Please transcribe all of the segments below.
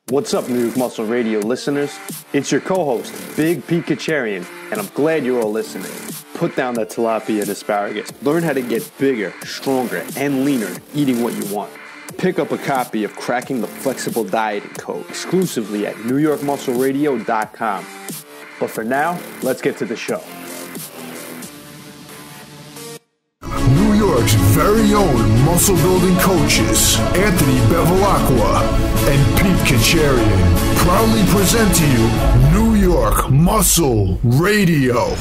What's up, New York Muscle Radio listeners? It's your co-host, Big Pete Kacharian, and I'm glad you're all listening. Put down that tilapia and asparagus. Learn how to get bigger, stronger, and leaner eating what you want. Pick up a copy of Cracking the Flexible Dieting Code exclusively at NYMR&nbsp.com. But for now, let's get to the show. New York's very own muscle building coaches, Anthony Bevilacqua and Pete Kacharian, proudly present to you New York Muscle Radio.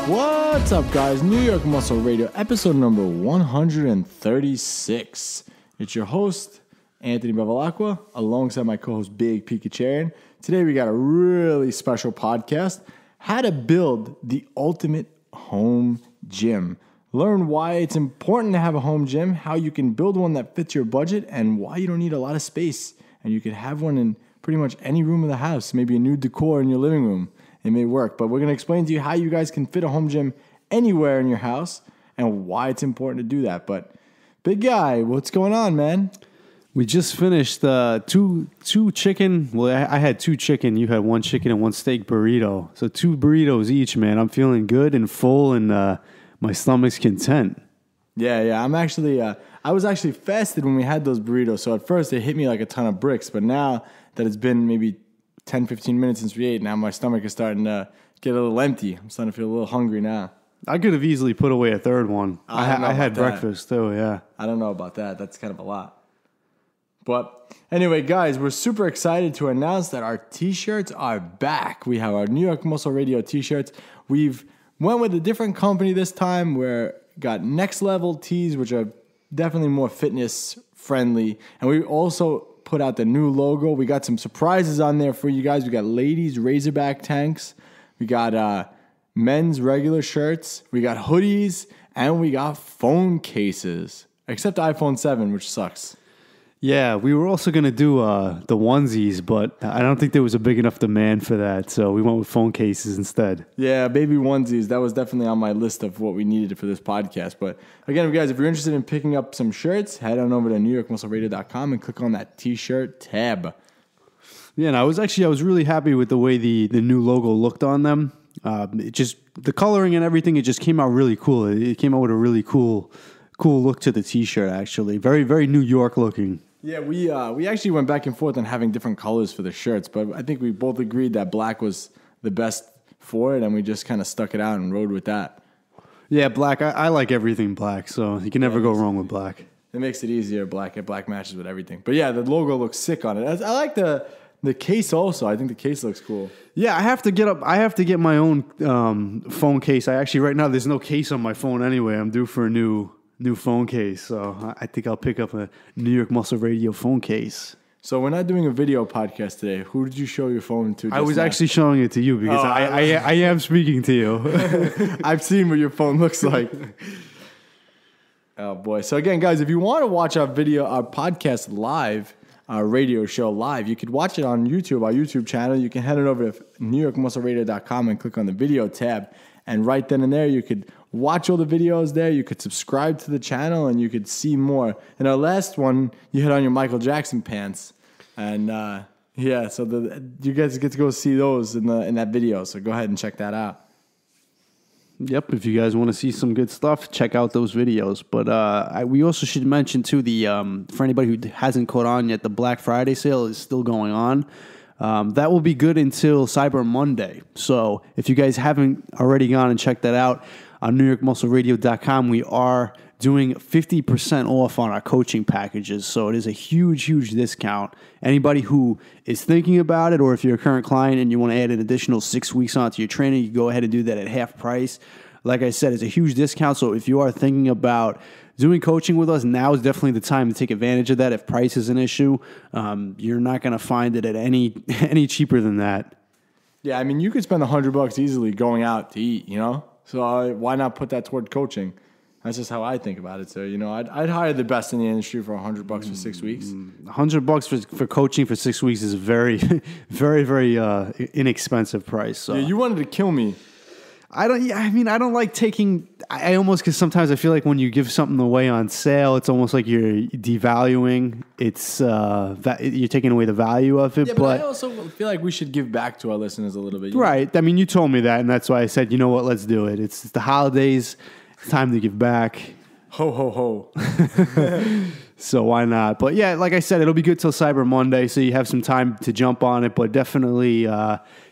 What's up, guys? New York Muscle Radio, episode number 136. It's your host, Anthony Bevilacqua, alongside my co-host, Big Pete Kacharian. Today, we got a really special podcast, how to build the ultimate home gym. Learn why it's important to have a home gym, how you can build one that fits your budget, and why you don't need a lot of space. And you can have one in pretty much any room of the house, maybe a new decor in your living room. It may work, but we're going to explain to you how you guys can fit a home gym anywhere in your house and why it's important to do that. But big guy, what's going on, man? We just finished two chicken. Well, I had two chicken. You had one chicken and one steak burrito. So 2 burritos each, man. I'm feeling good and full, and my stomach's content. Yeah. I'm actually, I was actually fasted when we had those burritos. So at first it hit me like a ton of bricks. But now that it's been maybe 10, 15 minutes since we ate, now my stomach is starting to get a little empty. I'm starting to feel a little hungry now. I could have easily put away a third one. I had breakfast too, yeah. I don't know about that. That's kind of a lot. But anyway, guys, we're super excited to announce that our T-shirts are back. We have our New York Muscle Radio T-shirts. We've went with a different company this time. We're got Next Level tees, which are definitely more fitness friendly. And we also put out the new logo. We got some surprises on there for you guys. We got ladies Razorback tanks. We got men's regular shirts. We got hoodies. And we got phone cases. Except iPhone 7, which sucks. Yeah, we were also going to do the onesies, but I don't think there was a big enough demand for that, so we went with phone cases instead. Yeah, baby onesies, that was definitely on my list of what we needed for this podcast. But again, guys, if you're interested in picking up some shirts, head on over to NewYorkMuscleRadio.com and click on that T-shirt tab. Yeah, and I was really happy with the way the new logo looked on them. It just, the coloring and everything, it just came out really cool. It came out with a really cool look to the T-shirt, actually. Very, very New York looking. Yeah, we actually went back and forth on having different colors for the shirts, but I think we both agreed that black was the best for it, and we just kind of stuck it out and rode with that. Yeah, black. I like everything black, so you can never go wrong with black. It makes it easier. Black matches with everything. But yeah, the logo looks sick on it. I like the case also. I think the case looks cool. Yeah, I have to get my own phone case. Right now there's no case on my phone anyway. I'm due for a new phone case, so I think I'll pick up a New York Muscle Radio phone case. So we're not doing a video podcast today. Who did you show your phone to? I was actually showing it to you because I am speaking to you. I've seen what your phone looks like. Oh boy! So again, guys, if you want to watch our podcast live, our radio show live, you could watch it on YouTube, our YouTube channel. You can head on over to NewYorkMuscleRadio.com and click on the video tab, and right then and there, you could watch all the videos there. You could subscribe to the channel, and you could see more. In our last one, you had on your Michael Jackson pants, and yeah, so you guys get to go see those in that video. So go ahead and check that out. Yep, if you guys want to see some good stuff, check out those videos. But we also should mention too for anybody who hasn't caught on yet, the Black Friday sale is still going on. That will be good until Cyber Monday. So if you guys haven't already gone and checked that out, on NewYorkMuscleRadio.com, we are doing 50% off on our coaching packages. So it is a huge, huge discount. Anybody who is thinking about it, or if you're a current client and you want to add an additional 6 weeks onto your training, you can go ahead and do that at half price. Like I said, it's a huge discount. So if you are thinking about doing coaching with us, now is definitely the time to take advantage of that. If price is an issue, you're not going to find it at any cheaper than that. Yeah, I mean, you could spend $100 easily going out to eat, you know? So why not put that toward coaching? That's just how I think about it. So, I'd hire the best in the industry for $100 for 6 weeks. $100 for coaching for 6 weeks is a very, very, very inexpensive price. So. Yeah, you wanted to kill me. I don't like taking. I almost, because sometimes I feel like when you give something away on sale, it's almost like you're devaluing. It's you're taking away the value of it. Yeah, but I also feel like we should give back to our listeners a little bit. Right. I mean, you told me that, and that's why I said, you know what, let's do it. It's the holidays. It's time to give back. Ho, ho, ho. So why not? But yeah, like I said, it'll be good till Cyber Monday, so you have some time to jump on it. But definitely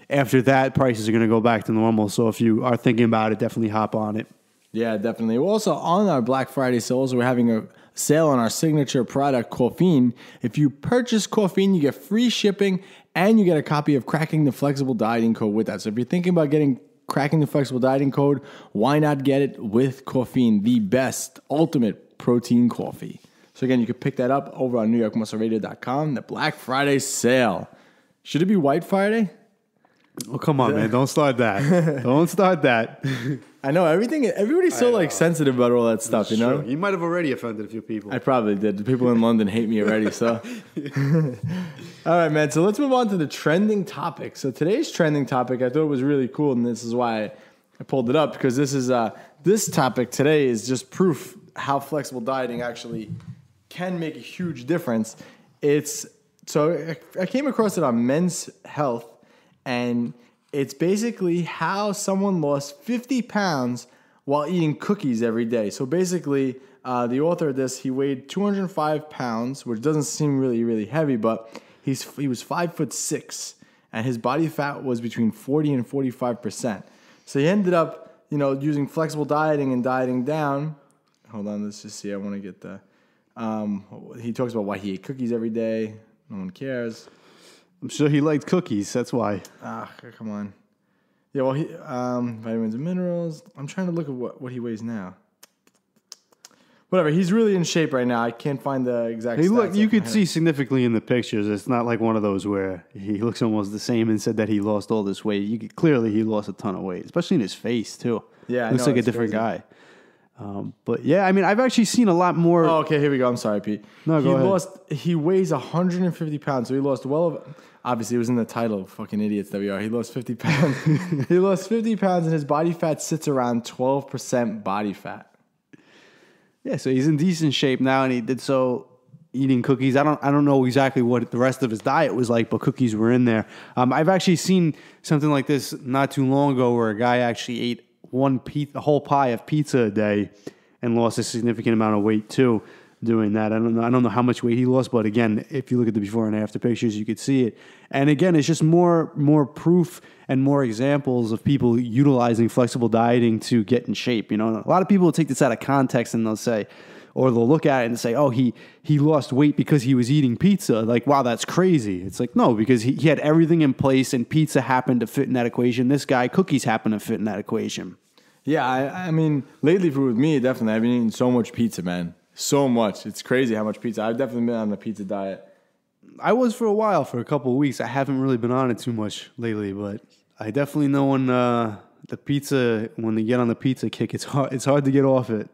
after that, prices are going to go back to normal. So if you are thinking about it, definitely hop on it. Yeah, definitely. We're also on our Black Friday sales. We're having a sale on our signature product, Caffeine. If you purchase Caffeine, you get free shipping and you get a copy of Cracking the Flexible Dieting Code with that. So if you're thinking about Cracking the Flexible Dieting Code, why not get it with Caffeine, the best, ultimate protein coffee? So again, you can pick that up over on NewYorkMuscleRadio.com, the Black Friday sale. Should it be White Friday? Oh, come on, man. Don't start that. Don't start that. I know everybody's so sensitive about all that stuff, you know? You might have already offended a few people. I probably did. The people in London hate me already, so. All right, man. So let's move on to the trending topic. So today's trending topic, I thought was really cool, and this is why I pulled it up, because this topic today is just proof how flexible dieting actually can make a huge difference. So I came across it on Men's Health, and it's basically how someone lost 50 pounds while eating cookies every day. So basically, the author of this, he weighed 205 pounds, which doesn't seem really, really heavy, but he was 5'6", and his body fat was between 40 and 45%. So he ended up, using flexible dieting and dieting down. Hold on, let's just see. I want to get the. He talks about why he ate cookies every day. No one cares. I'm sure he liked cookies. That's why. Come on. Yeah, well, vitamins and minerals. I'm trying to look at what he weighs now. Whatever. He's really in shape right now. I can't find the exact. You could see significantly in the pictures. It's not like one of those where he looks almost the same and said that he lost all this weight. Clearly, he lost a ton of weight, especially in his face too. Yeah, looks like a different guy. But yeah, I mean, I've actually seen a lot more. Oh, okay, here we go. I'm sorry, Pete. No, go ahead. He weighs 150 pounds, so he lost obviously, it was in the title, fucking idiots that we are. He lost 50 pounds. He lost 50 pounds, and his body fat sits around 12% body fat. Yeah, so he's in decent shape now, and he did so eating cookies. I don't know exactly what the rest of his diet was like, but cookies were in there. I've actually seen something like this not too long ago where a guy actually ate a whole pie of pizza a day and lost a significant amount of weight too doing that. I don't know how much weight he lost, but again, if you look at the before and after pictures, you could see it. And again, it's just more proof and more examples of people utilizing flexible dieting to get in shape. A lot of people will take this out of context and they'll say, or they'll look at it and say, oh, he lost weight because he was eating pizza. Like, wow, that's crazy. It's like, no, because he had everything in place and pizza happened to fit in that equation. This guy, cookies happen to fit in that equation. Yeah, I mean, lately with me, definitely, I've been eating so much pizza, man. So much. It's crazy how much pizza. I've definitely been on the pizza diet. I was for a while, for a couple of weeks. I haven't really been on it too much lately, but I definitely know when you get on the pizza kick, it's hard to get off it.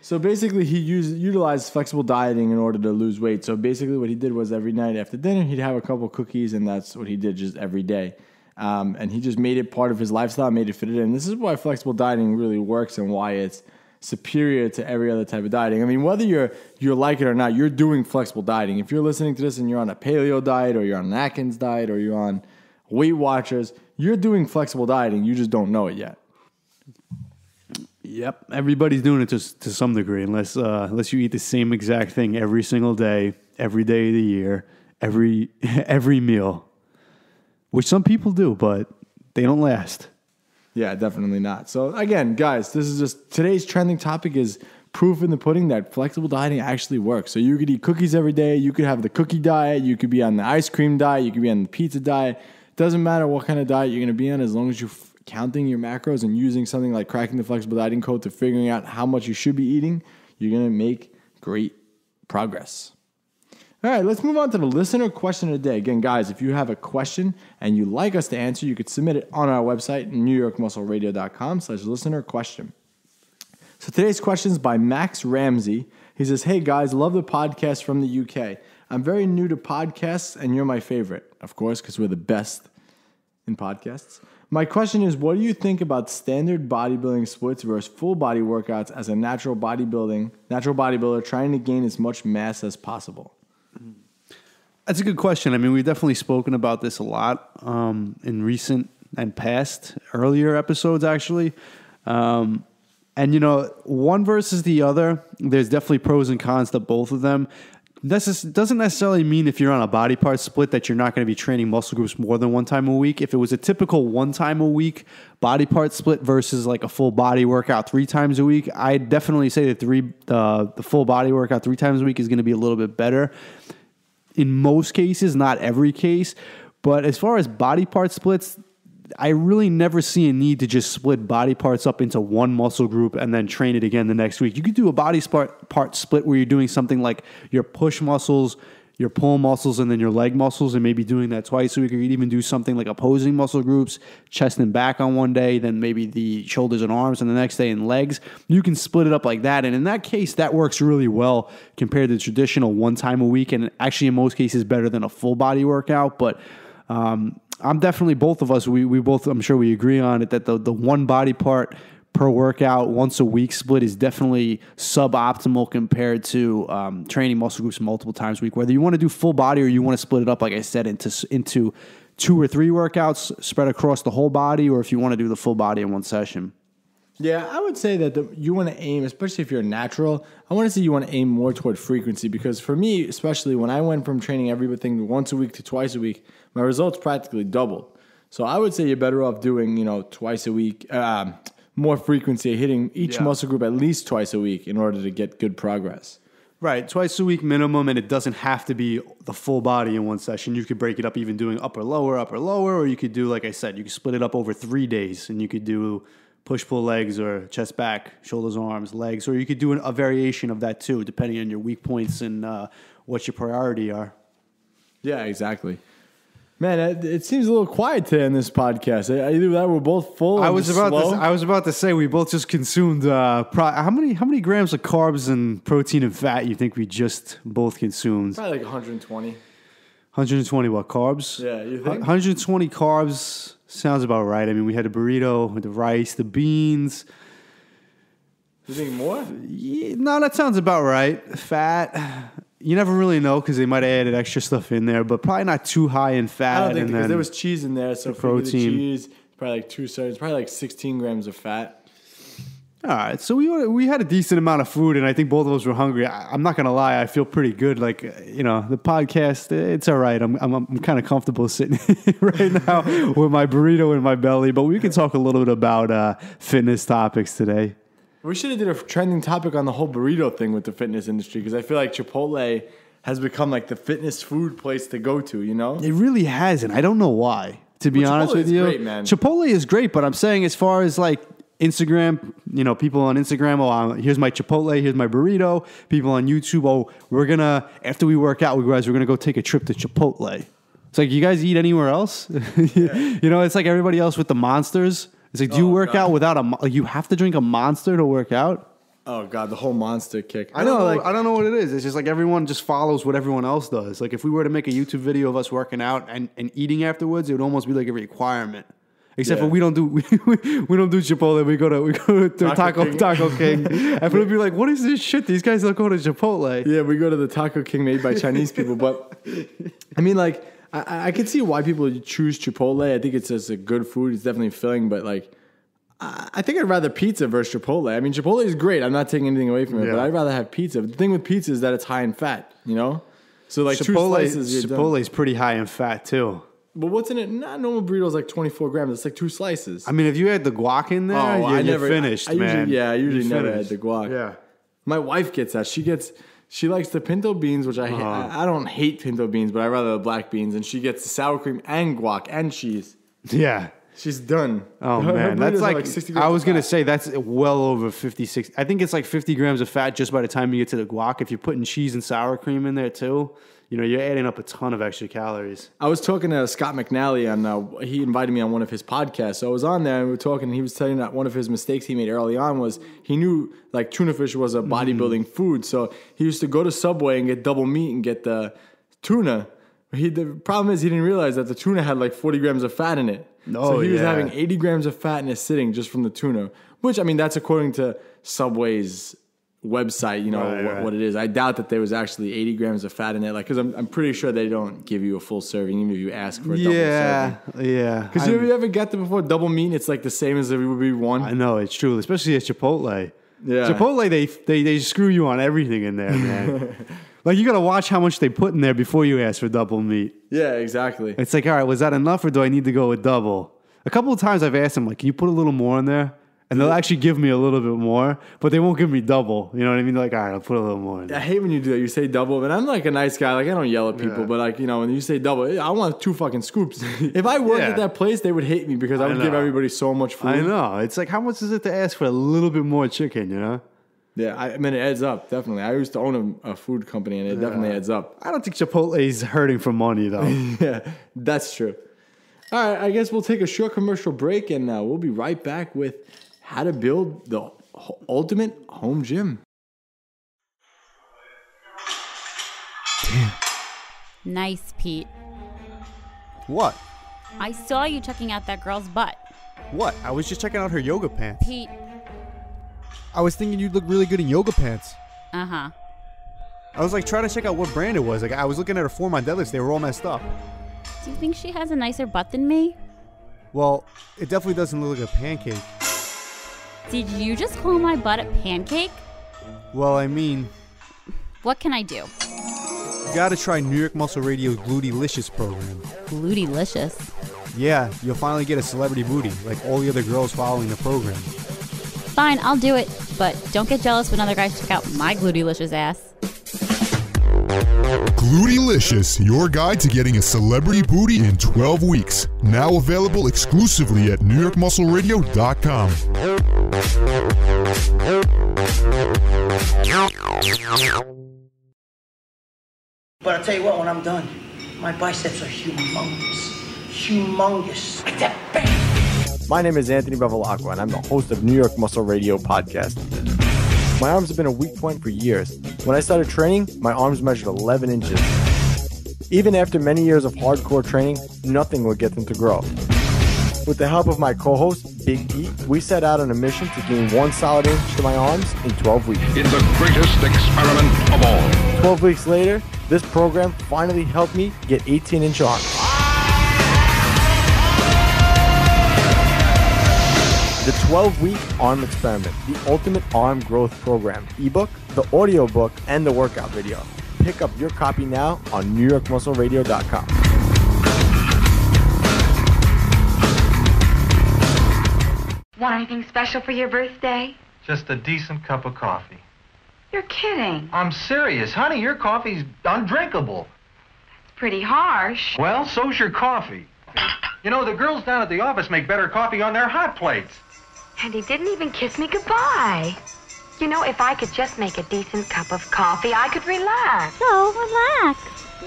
So basically, he utilized flexible dieting in order to lose weight. So basically what he did was every night after dinner, he'd have a couple cookies, and that's what he did just every day. And he just made it part of his lifestyle, made it fit it in. This is why flexible dieting really works and why it's superior to every other type of dieting. I mean, whether you're like it or not, you're doing flexible dieting. If you're listening to this and you're on a paleo diet or you're on an Atkins diet or you're on Weight Watchers, you're doing flexible dieting. You just don't know it yet. Yep, everybody's doing it to some degree, unless you eat the same exact thing every single day, every day of the year, every meal, which some people do, but they don't last. Yeah, definitely not. So again, guys, this is just today's trending topic is proof in the pudding that flexible dieting actually works. So you could eat cookies every day. You could have the cookie diet. You could be on the ice cream diet. You could be on the pizza diet. Doesn't matter what kind of diet you're going to be on, as long as you're counting your macros and using something like Cracking the Flexible Dieting Code to figuring out how much you should be eating, you're going to make great progress. All right, let's move on to the listener question of the day. Again, guys, if you have a question and you'd like us to answer, you could submit it on our website, NewYorkMuscleRadio.com/listener question. So today's question is by Max Ramsey. He says, hey, guys, love the podcast from the UK. I'm very new to podcasts, and you're my favorite, of course, because we're the best in podcasts. My question is, what do you think about standard bodybuilding splits versus full body workouts as a natural bodybuilder trying to gain as much mass as possible? That's a good question. I mean, we've definitely spoken about this a lot in recent and past earlier episodes, actually. And, you know, one versus the other, there's definitely pros and cons to both of them. This doesn't necessarily mean if you're on a body part split that you're not going to be training muscle groups more than one time a week. If it was a typical one time a week body part split versus like a full body workout 3 times a week, I'd definitely say that the full body workout 3 times a week is going to be a little bit better. In most cases, not every case. But as far as body part splits, I really never see a need to just split body parts up into one muscle group and then train it again the next week. You could do a body part split where you're doing something like your push muscles, your pull muscles, and then your leg muscles, and maybe doing that twice a week. Or you could even do something like opposing muscle groups, chest and back on one day, then maybe the shoulders and arms on the next day and legs. You can split it up like that. And in that case, that works really well compared to the traditional one time a week, and actually in most cases better than a full body workout. But I'm definitely, both of us, we both, I'm sure we agree on it, that the one body part per workout once a week split is definitely suboptimal compared to training muscle groups multiple times a week. Whether you want to do full body or you want to split it up, like I said, into 2 or 3 workouts spread across the whole body, or if you want to do the full body in one session. Yeah, I would say that you want to aim, especially if you're natural, I want to say you want to aim more toward frequency, because for me, especially when I went from training everything once a week to twice a week, my results practically doubled. So I would say you're better off doing, twice a week, more frequency, hitting each muscle group at least twice a week in order to get good progress. Right, twice a week minimum, and it doesn't have to be the full body in one session. You could break it up even doing upper, lower, or you could do, like I said, you could split it up over 3 days, and you could do push-pull legs or chest back, shoulders, arms, legs, or you could do a variation of that too, depending on your weak points and what your priority are. Yeah, exactly. Man, it seems a little quiet today on this podcast. Either that we're both full. I was about to say we both just consumed. How many grams of carbs and protein and fat you think we just both consumed? Probably like 120. 120 what, carbs? Yeah, you think? 120 carbs sounds about right. I mean, we had a burrito with the rice, the beans. You think more? Yeah, no, that sounds about right. Fat. You never really know because they might have added extra stuff in there, but probably not too high in fat. I don't think, because there was cheese in there, so protein. The cheese, probably like 2 servings, probably like 16 grams of fat. All right, so we had a decent amount of food, and I think both of us were hungry. I'm not gonna lie, I feel pretty good. Like, the podcast, it's all right. I'm kind of comfortable sitting right now with my burrito in my belly, but we can talk a little bit about fitness topics today. We should have did a trending topic on the whole burrito thing with the fitness industry, because I feel like Chipotle has become like the fitness food place to go to, It really has, and I don't know why, to be honest with you. Chipotle is great, man. Chipotle is great, but I'm saying as far as like Instagram, people on Instagram, here's my Chipotle, here's my burrito. People on YouTube, after we work out, we're going to go take a trip to Chipotle. It's like, you guys eat anywhere else? Yeah. It's like everybody else with the monsters. It's like, do you work out without you have to drink a Monster to work out? Oh God, the whole Monster kick. I don't know what it is. It's just like everyone just follows what everyone else does. Like if we were to make a YouTube video of us working out and eating afterwards, it would almost be like a requirement. Except for we don't do Chipotle. We go to Taco King. And people would be like, what is this shit? These guys don't go to Chipotle. Yeah, we go to the Taco King made by Chinese people. But I mean, like, I can see why people choose Chipotle. I think it's just a good food. It's definitely filling, but like, I think I'd rather pizza versus Chipotle. I mean, Chipotle is great. I'm not taking anything away from it, but I'd rather have pizza. The thing with pizza is that it's high in fat, So like Chipotle, 2 slices, Chipotle is pretty high in fat too. But what's in it? Not normal burrito is like 24 grams. It's like 2 slices. I mean, if you had the guac in there, you're finished, man. I usually never had the guac. Yeah. My wife gets that. She likes the pinto beans, which I don't hate pinto beans, but I rather the black beans. And she gets the sour cream and guac and cheese. Yeah. She's done. Oh, man. That's like 60 grams I was going to say that's well over 56. I think it's like 50 grams of fat just by the time you get to the guac. If you're putting cheese and sour cream in there too, you're adding up a ton of extra calories. I was talking to Scott McNally, and he invited me on one of his podcasts. So I was on there, and we were talking, and he was telling that one of his mistakes he made early on was he knew, like, tuna fish was a bodybuilding food. So he used to go to Subway and get double meat and get the tuna. The problem is he didn't realize that the tuna had like 40 grams of fat in it. So he was having 80 grams of fat in his sitting just from the tuna, which, I mean, that's according to Subway's website, what it is. I doubt that there was actually 80 grams of fat in it, like, because I'm pretty sure they don't give you a full serving, even if you ask for a double serving. Yeah. Because you ever get them before double meat? It's like the same as if it would be one. I know, it's true, especially at Chipotle. Yeah. Chipotle, they screw you on everything in there, man. Like, you got to watch how much they put in there before you ask for double meat. Yeah, exactly. It's like, all right, was that enough or do I need to go with double? A couple of times I've asked them, like, can you put a little more in there? And they'll actually give me a little bit more, but they won't give me double. You know what I mean? They're like, all right, I'll put a little more in there. I hate when you do that. You say double, but I'm like a nice guy. Like, I don't yell at people, but like, when you say double, I want 2 fucking scoops. If I worked at that place, they would hate me because I would give everybody so much food. I know. It's like, how much is it to ask for a little bit more chicken, you know? Yeah, I mean, it adds up, definitely. I used to own a food company, and it definitely adds up. I don't think Chipotle is hurting for money, though. Yeah, that's true. All right, I guess we'll take a short commercial break, and we'll be right back with how to build the ultimate home gym. Damn. Nice, Pete. What? I saw you checking out that girl's butt. What? I was just checking out her yoga pants. Pete. I was thinking you'd look really good in yoga pants. Uh-huh. I was like trying to check out what brand it was. Like I was looking at her form on deadlifts. They were all messed up. Do you think she has a nicer butt than me? Well, it definitely doesn't look like a pancake. Did you just call my butt a pancake? Well, I mean... What can I do? You gotta try New York Muscle Radio's Glutylicious program. Glutylicious? Yeah, you'll finally get a celebrity booty, like all the other girls following the program. Fine, I'll do it. But don't get jealous when other guys check out my glutylicious ass. Glutylicious, your guide to getting a celebrity booty in 12 weeks. Now available exclusively at NewYorkMuscleRadio.com. But I'll tell you what, when I'm done, my biceps are humongous. Humongous. Like that, bam! My name is Anthony Bevilacqua, and I'm the host of New York Muscle Radio podcast. My arms have been a weak point for years. When I started training, my arms measured 11 inches. Even after many years of hardcore training, nothing would get them to grow. With the help of my co-host, Big Pete, we set out on a mission to gain 1 solid inch to my arms in 12 weeks. It's the greatest experiment of all. 12 weeks later, this program finally helped me get 18-inch arms. The 12-week arm experiment, the ultimate arm growth program, ebook, the audio book, and the workout video. Pick up your copy now on NewYorkMuscleRadio.com. Want anything special for your birthday? Just a decent cup of coffee. You're kidding. I'm serious. Honey, your coffee's undrinkable. It's pretty harsh. Well, so's your coffee. You know, the girls down at the office make better coffee on their hot plates. And he didn't even kiss me goodbye. You know, if I could just make a decent cup of coffee, I could relax. So relax.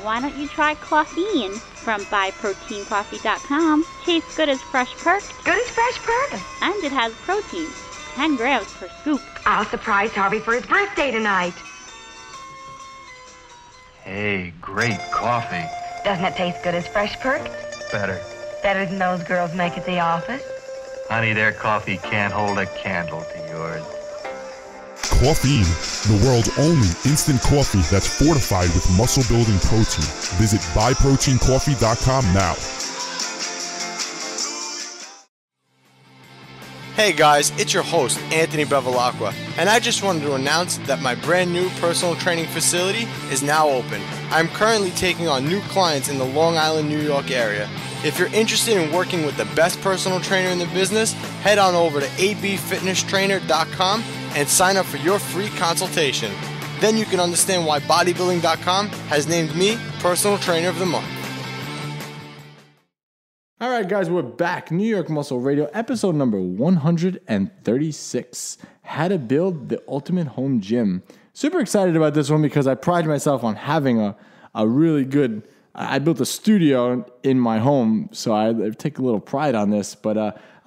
Why don't you try Coffeine from BuyProteinCoffee.com? Tastes good as fresh perked. Good as fresh perked. And it has protein. 10 grams per scoop. I'll surprise Harvey for his birthday tonight. Hey, great coffee. Doesn't it taste good as fresh perked? Better. Better than those girls make at the office? Honey, their coffee can't hold a candle to yours. Coffeine, the world's only instant coffee that's fortified with muscle-building protein. Visit BuyProteinCoffee.com now. Hey guys, it's your host, Anthony Bevilacqua, and I just wanted to announce that my brand new personal training facility is now open. I'm currently taking on new clients in the Long Island, New York area. If you're interested in working with the best personal trainer in the business, head on over to abfitnesstrainer.com and sign up for your free consultation. Then you can understand why bodybuilding.com has named me Personal Trainer of the Month. All right, guys, we're back. New York Muscle Radio, episode number 136. How to build the ultimate home gym. Super excited about this one because I pride myself on having a really good... I built a studio in my home, so I take a little pride on this. But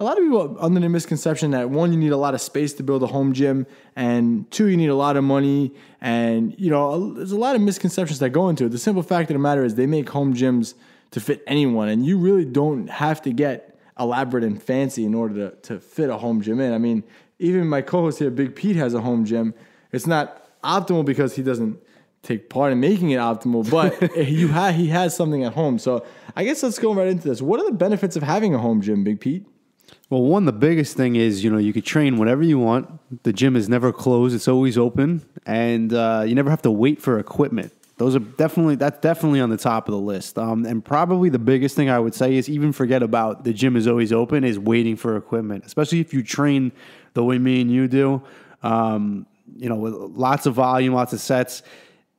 a lot of people are under the misconception that, one, you need a lot of space to build a home gym, and two, you need a lot of money. And, there's a lot of misconceptions that go into it. The simple fact of the matter is they make home gyms to fit anyone, and you really don't have to get elaborate and fancy in order to fit a home gym in. I mean, even my co-host here, Big Pete, has a home gym. It's not optimal because he doesn't take part in making it optimal, but he has something at home. So I guess let's go right into this. What are the benefits of having a home gym, Big Pete? Well, one, the biggest thing is, you could train whenever you want. The gym is never closed. It's always open. And you never have to wait for equipment. That's definitely on the top of the list. And probably the biggest thing I would say is even forget about the gym is always open is waiting for equipment, especially if you train the way me and you do, with lots of volume, lots of sets.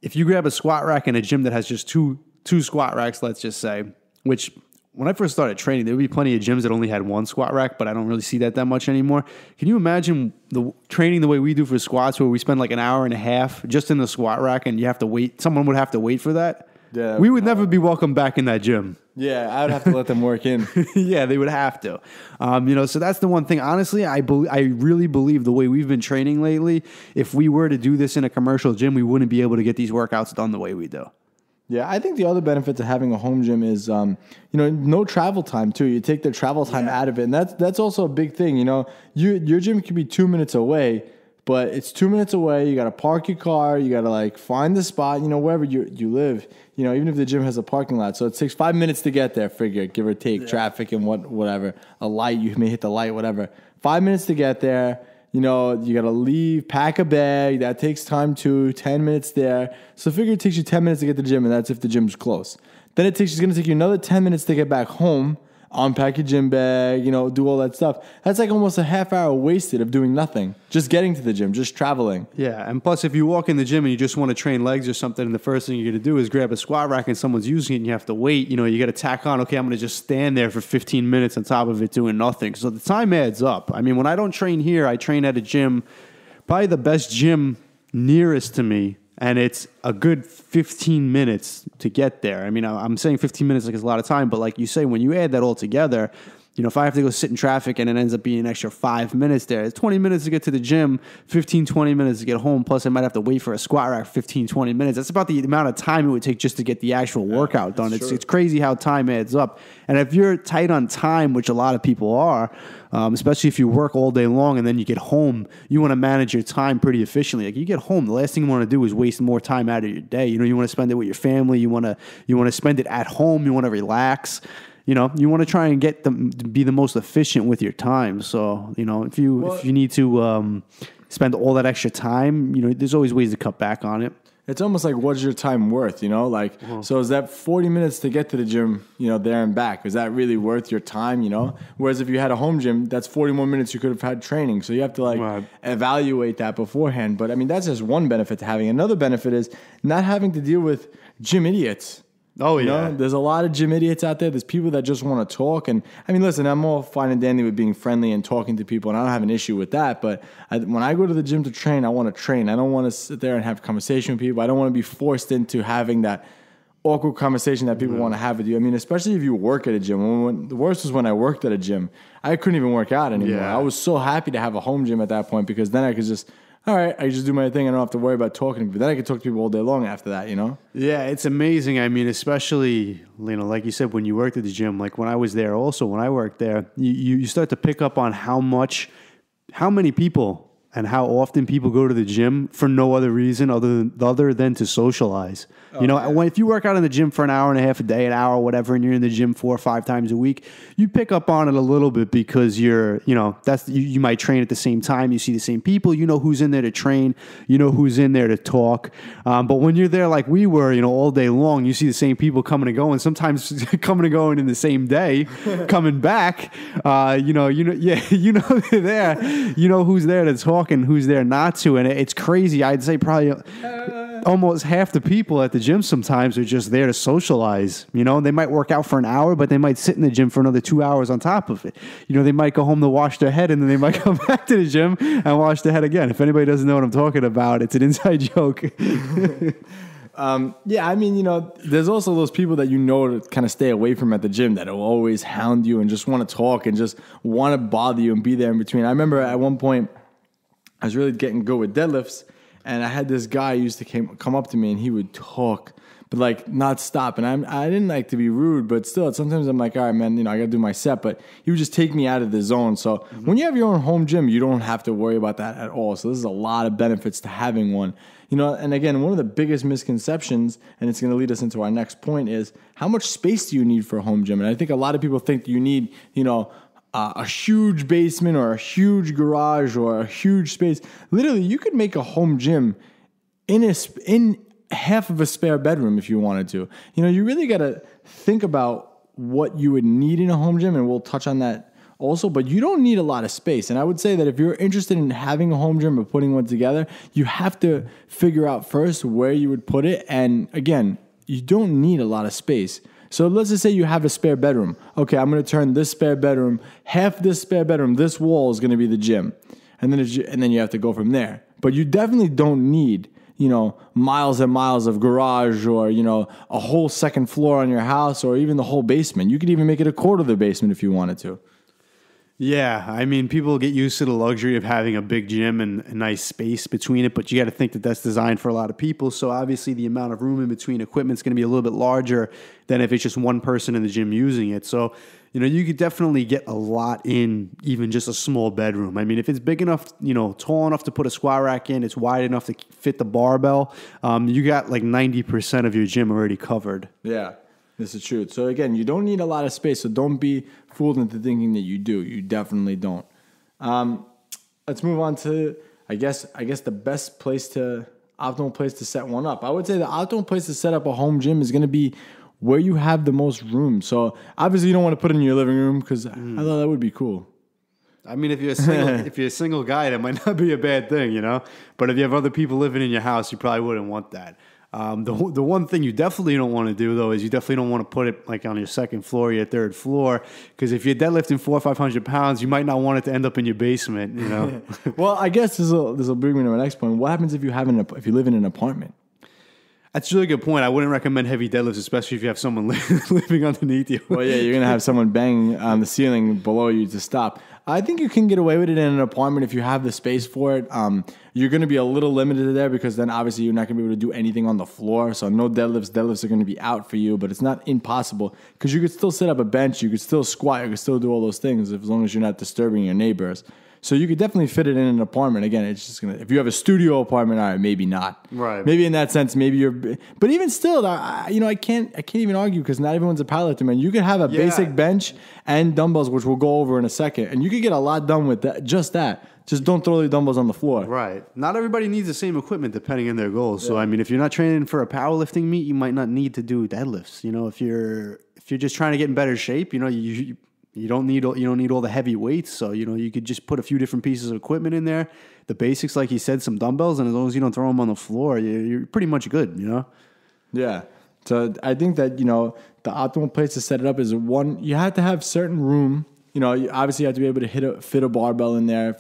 If you grab a squat rack in a gym that has just two squat racks, let's just say, which when I first started training, there would be plenty of gyms that only had one squat rack, but I don't really see that much anymore. Can you imagine the training the way we do for squats, where we spend like an hour and a half just in the squat rack, and you have to wait? Someone would have to wait for that. Yeah, we would never be welcome back in that gym. Yeah, I would have to let them work in. Yeah, they would have to. So that's the one thing. Honestly, I really believe the way we've been training lately, if we were to do this in a commercial gym, we wouldn't be able to get these workouts done the way we do. Yeah, I think the other benefit to having a home gym is, no travel time too. You take the travel time out of it, and that's also a big thing. Your gym could be 2 minutes away, but it's 2 minutes away. You got to park your car. You got to find the spot. Wherever you live. Even if the gym has a parking lot, so it takes 5 minutes to get there. Figure, give or take, traffic and whatever. A light, you may hit the light, whatever. 5 minutes to get there. You got to leave, pack a bag. That takes time too. 10 minutes there. So figure it takes you 10 minutes to get to the gym, and that's if the gym's close. Then it's going to take you another 10 minutes to get back home, unpack your gym bag, do all that stuff. That's like almost a half hour wasted of doing nothing. Just getting to the gym, just traveling. Yeah, and plus if you walk in the gym and you just want to train legs or something, and the first thing you're going to do is grab a squat rack and someone's using it and you have to wait, you got to tack on, okay, I'm going to just stand there for 15 minutes on top of it doing nothing. So the time adds up. I mean, when I don't train here, I train at a gym, probably the best gym nearest to me, and it's a good 15 minutes to get there. I mean, I'm saying 15 minutes like it's a lot of time, but like you say, when you add that all together, if I have to go sit in traffic and it ends up being an extra 5 minutes there, it's 20 minutes to get to the gym, 15, 20 minutes to get home, plus I might have to wait for a squat rack 15, 20 minutes. That's about the amount of time it would take just to get the actual workout done. It's crazy how time adds up. And if you're tight on time, which a lot of people are, especially if you work all day long and then you get home, you want to manage your time pretty efficiently. Like you get home, the last thing you want to do is waste more time out of your day. You want to spend it with your family. You want to spend it at home. You want to relax. You want to try and get them to be the most efficient with your time. So, if you need to spend all that extra time, there's always ways to cut back on it. It's almost like, what's your time worth, So is that 40 minutes to get to the gym, there and back? Is that really worth your time, Whereas if you had a home gym, that's 40 more minutes you could have had training. So you have to evaluate that beforehand. But I mean, that's just one benefit to having. Another benefit is not having to deal with gym idiots. Oh, yeah. There's a lot of gym idiots out there. There's people that just want to talk. And I mean, listen, I'm all fine and dandy with being friendly and talking to people, and I don't have an issue with that. But when I go to the gym to train, I want to train. I don't want to sit there and have a conversation with people. I don't want to be forced into having that awkward conversation that people want to have with you. I mean, especially if you work at a gym. The worst was when I worked at a gym. I couldn't even work out anymore. Yeah. I was so happy to have a home gym at that point, because then I could just... all right, I just do my thing. I don't have to worry about talking to people. Then I can talk to people all day long after that, Yeah, it's amazing. I mean, especially, like you said, when you worked at the gym, like when I was there also, when I worked there, you start to pick up on how many people and how often people go to the gym for no other reason other than to socialize. If you work out in the gym for an hour and a half a day, an hour, whatever, and you're in the gym 4 or 5 times a week, you pick up on it a little bit because you might train at the same time. You see the same people. You know who's in there to train. You know who's in there to talk. But when you're there like we were, all day long, you see the same people coming and going. Sometimes coming and going in the same day, coming back. They're there. You know who's there to talk and who's there not to, and it's crazy. I'd say probably almost half the people at the gym sometimes are just there to socialize. They might work out for an hour, but they might sit in the gym for another 2 hours on top of it. They might go home to wash their head, and then they might come back to the gym and wash their head again. If anybody doesn't know what I'm talking about, it's an inside joke. Yeah, I mean, there's also those people that to kind of stay away from at the gym that will always hound you and just want to talk and just want to bother you and be there in between. I remember at one point I was really getting good with deadlifts, and I had this guy who used to come up to me and he would talk, but like not stop. And I didn't like to be rude, but still sometimes I'm like, all right, man, I got to do my set. But he would just take me out of the zone. So when you have your own home gym, you don't have to worry about that at all. So there's a lot of benefits to having one. And again, one of the biggest misconceptions, and it's going to lead us into our next point, is how much space do you need for a home gym? And I think a lot of people think you need, a huge basement or a huge garage or a huge space. Literally, you could make a home gym in half of a spare bedroom if you wanted to. You really got to think about what you would need in a home gym, and we'll touch on that also, but you don't need a lot of space. And I would say that if you're interested in having a home gym or putting one together, you have to figure out first where you would put it. And again, you don't need a lot of space. So let's just say you have a spare bedroom. Okay, I'm going to turn this spare bedroom, half this spare bedroom, this wall is going to be the gym. And then you have to go from there. But you definitely don't need miles and miles of garage or, a whole second floor on your house or even the whole basement. You could even make it a quarter of the basement if you wanted to. Yeah, I mean, people get used to the luxury of having a big gym and a nice space between it, but you got to think that that's designed for a lot of people. So obviously the amount of room in between equipment is going to be a little bit larger than if it's just one person in the gym using it. So, you could definitely get a lot in even just a small bedroom. I mean, if it's big enough, tall enough to put a squat rack in, it's wide enough to fit the barbell, you got like 90% of your gym already covered. Yeah. This is true. So again, you don't need a lot of space, so don't be fooled into thinking that you do. You definitely don't. Let's move on to, I guess the optimal place to set one up. I would say the optimal place to set up a home gym is going to be where you have the most room. So obviously you don't want to put it in your living room because I thought that would be cool. I mean, if you're a single guy, that might not be a bad thing, But if you have other people living in your house, you probably wouldn't want that. The one thing you definitely don't want to do, though, is you definitely don't want to put it like on your second floor or your third floor, because if you're deadlifting 400 or 500 pounds, you might not want it to end up in your basement, Well, I guess this will bring me to my next point. What happens if you live in an apartment? That's a really good point. I wouldn't recommend heavy deadlifts, especially if you have someone living underneath you. Well, yeah, you're going to have someone banging on the ceiling below you to stop. I think you can get away with it in an apartment if you have the space for it. You're going to be a little limited there because then obviously you're not going to be able to do anything on the floor. So no deadlifts. Deadlifts are going to be out for you, but it's not impossible because you could still set up a bench. You could still squat. You could still do all those things as long as you're not disturbing your neighbors. So you could definitely fit it in an apartment. Again, it's just if you have a studio apartment, all right, maybe not. Right. Maybe in that sense, maybe but even still, I can't even argue because not everyone's a powerlifter, man. You could have a basic bench and dumbbells, which we'll go over in a second, and you could get a lot done with that. Just don't throw the dumbbells on the floor. Right. Not everybody needs the same equipment depending on their goals. Yeah. So I mean, if you're not training for a powerlifting meet, you might not need to do deadlifts. If you're just trying to get in better shape, you don't need all the heavy weights, so you could just put a few different pieces of equipment in there. The basics, like you said, some dumbbells, and as long as you don't throw them on the floor, you're pretty much good. Yeah. So I think that the optimal place to set it up is one. You have to have certain room. You obviously have to be able to fit a barbell in there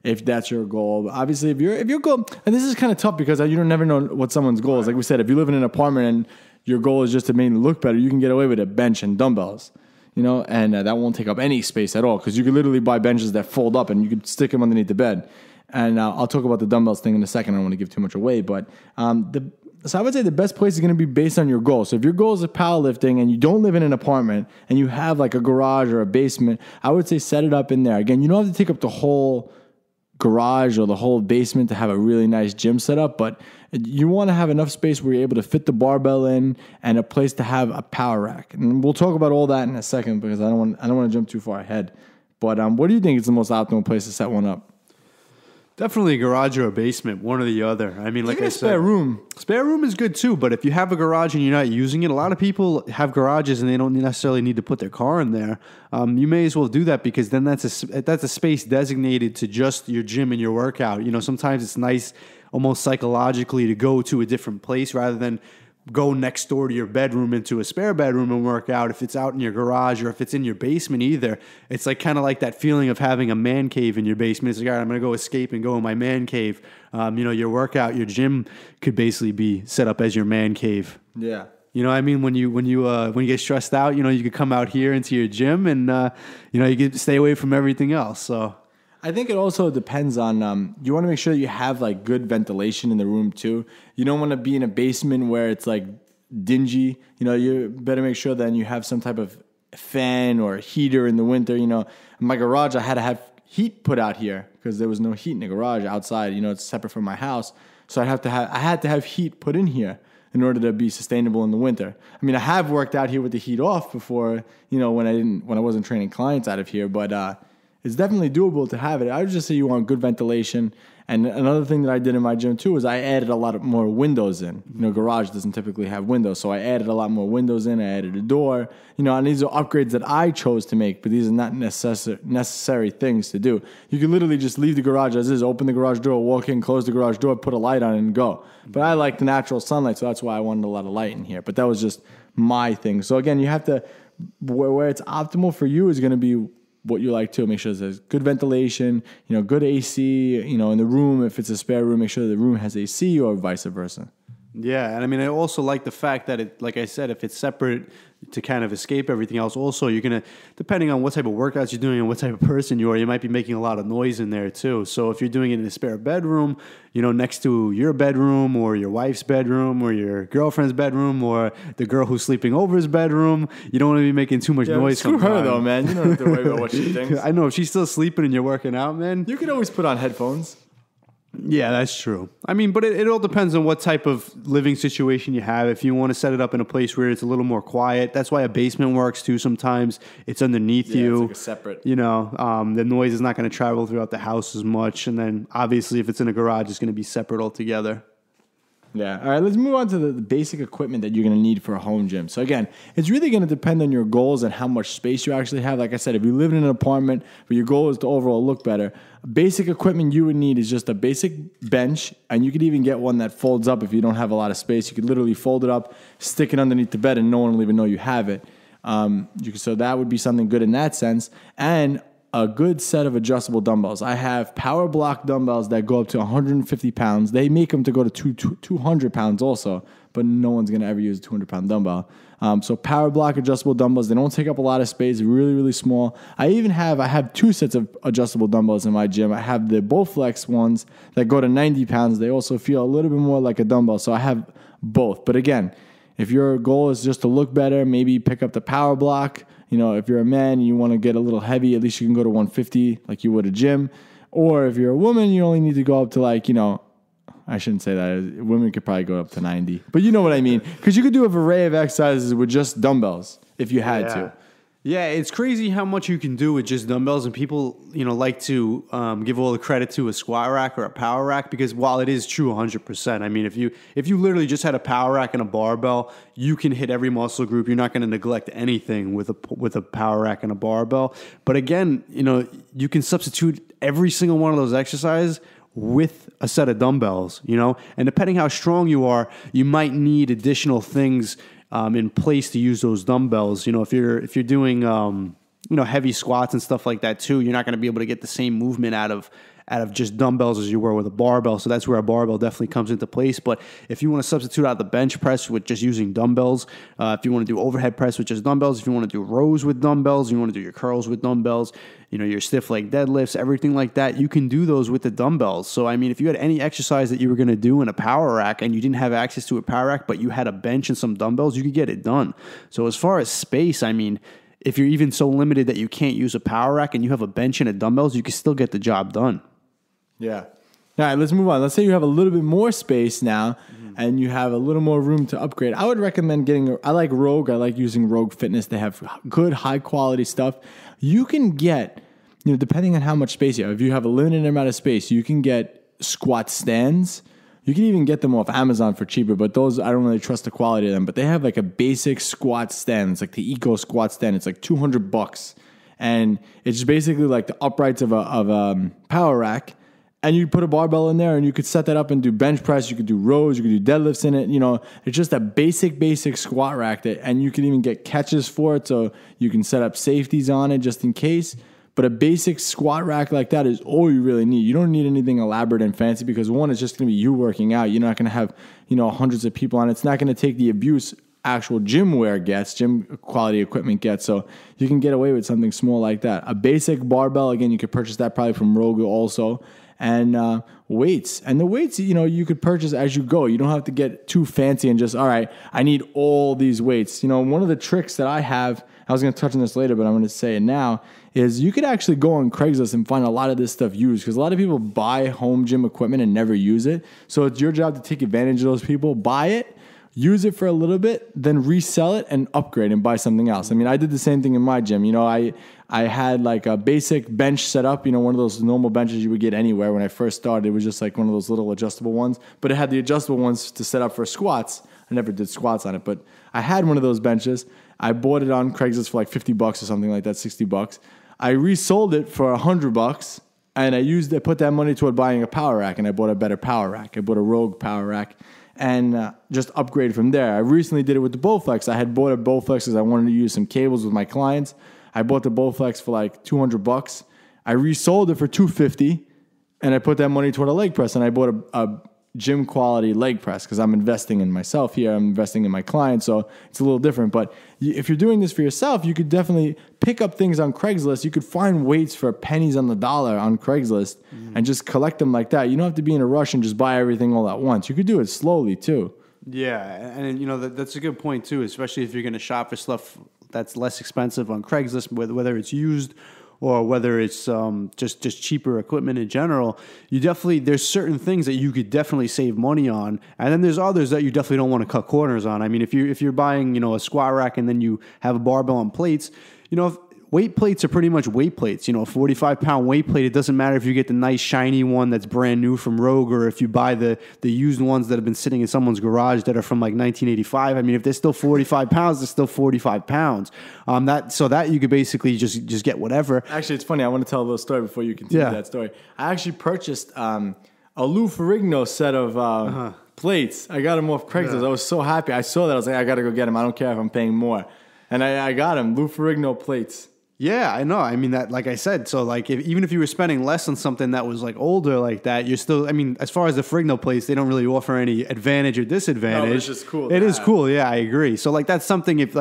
if that's your goal. But obviously, if your goal, and this is kind of tough because you don't never know what someone's goal is. Like we said, if you live in an apartment and your goal is just to mainly look better, you can get away with a bench and dumbbells. And that won't take up any space at all because you could literally buy benches that fold up and you could stick them underneath the bed. And I'll talk about the dumbbells thing in a second. I don't want to give too much away, but so I would say the best place is going to be based on your goal. So if your goal is powerlifting and you don't live in an apartment and you have like a garage or a basement, I would say set it up in there. Again, you don't have to take up the whole garage or the whole basement to have a really nice gym set up, but you want to have enough space where you're able to fit the barbell in and a place to have a power rack. And we'll talk about all that in a second because I don't want to jump too far ahead. But what do you think is the most optimal place to set one up? Definitely a garage or a basement, one or the other. I mean, like I said, spare room. Spare room is good too, but if you have a garage and you're not using it, a lot of people have garages and they don't necessarily need to put their car in there. You may as well do that because then that's a space designated to just your gym and your workout. Sometimes it's nice almost psychologically to go to a different place rather than go next door to your bedroom into a spare bedroom and work out, if it's out in your garage or if it's in your basement either. It's like kind of like that feeling of having a man cave in your basement. It's like, all right, I'm going to go escape and go in my man cave. Your workout, your gym could basically be set up as your man cave. Yeah. You know what I mean? When you get stressed out, you could come out here into your gym and, you could stay away from everything else. So I think it also depends on, you want to make sure that you have like good ventilation in the room too. You don't want to be in a basement where it's like dingy. You better make sure that you have some type of fan or heater in the winter. In my garage, I had to have heat put out here because there was no heat in the garage outside. It's separate from my house. So I had to have heat put in here in order to be sustainable in the winter. I mean, I have worked out here with the heat off before, when I wasn't training clients out of here, but, it's definitely doable to have it. I would just say you want good ventilation. And another thing that I did in my gym too is I added a lot more windows in. Garage doesn't typically have windows, so I added a lot more windows in. I added a door. And these are upgrades that I chose to make, but these are not necessary things to do. You can literally just leave the garage as is, open the garage door, walk in, close the garage door, put a light on, and go. But I like the natural sunlight, so that's why I wanted a lot of light in here. But that was just my thing. So again, you have to, where it's optimal for you is going to be what you like to. Make sure there's good ventilation, good AC, in the room. If it's a spare room, make sure the room has AC or vice versa. Yeah, and I mean, I also like the fact that it, like I said, if it's separate to kind of escape everything else, also you're going to, depending on what type of workouts you're doing and what type of person you are, you might be making a lot of noise in there too. So if you're doing it in a spare bedroom, next to your bedroom or your wife's bedroom or your girlfriend's bedroom or the girl who's sleeping over's bedroom, you don't want to be making too much noise. Screw her though, man. You don't have to worry about what she thinks. I know, if she's still sleeping and you're working out, man. You can always put on headphones. Yeah, that's true. I mean, but it all depends on what type of living situation you have. If you want to set it up in a place where it's a little more quiet, that's why a basement works too sometimes. It's underneath you. It's like a separate. The noise is not going to travel throughout the house as much. And then obviously if it's in a garage, it's going to be separate altogether. Yeah. All right, let's move on to the basic equipment that you're going to need for a home gym. So again, it's really going to depend on your goals and how much space you actually have. Like I said, if you live in an apartment, but your goal is to overall look better, basic equipment you would need is just a basic bench, and you could even get one that folds up if you don't have a lot of space. You could literally fold it up, stick it underneath the bed, and no one will even know you have it. So that would be something good in that sense. And a good set of adjustable dumbbells. I have power block dumbbells that go up to 150 pounds. They make them to go to 200 pounds also, but no one's going to ever use a 200-pound dumbbell. So power block adjustable dumbbells, they don't take up a lot of space, really, really small. I have two sets of adjustable dumbbells in my gym. I have the Bowflex ones that go to 90 pounds. They also feel a little bit more like a dumbbell, so I have both. But again, if your goal is just to look better, maybe pick up the power block. If you're a man and you want to get a little heavy, at least you can go to 150 like you would a gym. Or if you're a woman, you only need to go up to I shouldn't say that. Women could probably go up to 90. But you know what I mean. Because you could do a array of exercises with just dumbbells if you had to. Yeah, it's crazy how much you can do with just dumbbells, and people, like to give all the credit to a squat rack or a power rack, because while it is true 100%, I mean, if you literally just had a power rack and a barbell, you can hit every muscle group. You're not going to neglect anything with a power rack and a barbell. But again, you can substitute every single one of those exercises with a set of dumbbells, and depending how strong you are, you might need additional things in place to use those dumbbells. If you're doing heavy squats and stuff like that too, you're not going to be able to get the same movement out of just dumbbells as you were with a barbell. So that's where a barbell definitely comes into place. But if you want to substitute out the bench press with just using dumbbells, if you want to do overhead press with just dumbbells, if you want to do rows with dumbbells, you want to do your curls with dumbbells, your stiff leg deadlifts, everything like that, you can do those with the dumbbells. So, I mean, if you had any exercise that you were going to do in a power rack and you didn't have access to a power rack, but you had a bench and some dumbbells, you could get it done. So as far as space, I mean, if you're even so limited that you can't use a power rack and you have a bench and a dumbbells, you can still get the job done. Yeah. All right, let's move on. Let's say you have a little bit more space now and you have a little more room to upgrade. I would recommend I like Rogue. I like using Rogue Fitness. They have good, high-quality stuff. You can get, depending on how much space you have, if you have a limited amount of space, you can get squat stands. You can even get them off Amazon for cheaper, but those, I don't really trust the quality of them. But they have like a basic squat stand. It's like the Eco Squat Stand. It's like $200. And it's just basically like the uprights of a power rack. And you put a barbell in there and you could set that up and do bench press. You could do rows. You could do deadlifts in it. You know, it's just a basic squat rack and you can even get catches for it. So you can set up safeties on it just in case. But a basic squat rack like that is all you really need. You don't need anything elaborate and fancy because one, it's just going to be you working out. You're not going to have, you know, hundreds of people on it. It's not going to take the abuse actual gym wear gets, gym quality equipment gets. So you can get away with something small like that. A basic barbell, again, you could purchase that probably from Rogue also. And weights. And the weights, you know, you could purchase as you go. You don't have to get too fancy and just, all right, I need all these weights. You know, one of the tricks that I have, I was going to touch on this later, but I'm going to say it now, is you could actually go on Craigslist and find a lot of this stuff used because a lot of people buy home gym equipment and never use it. So it's your job to take advantage of those people, buy it, use it for a little bit, then resell it and upgrade and buy something else. I mean, I did the same thing in my gym. You know, I had like a basic bench set up, you know, one of those normal benches you would get anywhere. When I first started, it was just like one of those little adjustable ones, but it had the adjustable ones to set up for squats. I never did squats on it, but I had one of those benches. I bought it on Craigslist for like $50 or something like that, $60. I resold it for $100 and I put that money toward buying a power rack, and I bought a better power rack. I bought a Rogue power rack and just upgraded from there. I recently did it with the Bowflex. I had bought a Bowflex because I wanted to use some cables with my clients. I bought the Bowflex for like $200. I resold it for $250, and I put that money toward a leg press, and I bought a gym quality leg press because I'm investing in myself here. I'm investing in my clients, so it's a little different. But if you're doing this for yourself, you could definitely pick up things on Craigslist. You could find weights for pennies on the dollar on Craigslist and just collect them like that. You don't have to be in a rush and just buy everything all at once. You could do it slowly too. Yeah, and you know that's a good point too, especially if you're going to shop for stuff that's less expensive on Craigslist, whether it's used or whether it's just cheaper equipment in general. There's certain things that you could definitely save money on, and then there's others that you definitely don't want to cut corners on. I mean, if you're buying, you know, a squat rack and then you have a barbell and plates, you know, weight plates are pretty much weight plates. You know, a 45-pound weight plate, it doesn't matter if you get the nice shiny one that's brand new from Rogue or if you buy the used ones that have been sitting in someone's garage that are from like 1985. I mean, if they're still 45 pounds, they're still 45 pounds. That you could basically just get whatever. Actually, it's funny. I want to tell a little story before you continue that story. I actually purchased a Lou Ferrigno set of plates. I got them off Craigslist. Yeah. I was so happy. I saw that. I was like, I got to go get them. I don't care if I'm paying more. And I got them, Lou Ferrigno plates. Yeah, I know. I mean, that, like I said, so like even if you were spending less on something that was like older like that, you're still, I mean, as far as the Ferrigno plates, they don't really offer any advantage or disadvantage. No, it's just cool. It is cool. Yeah, I agree. So like that's something if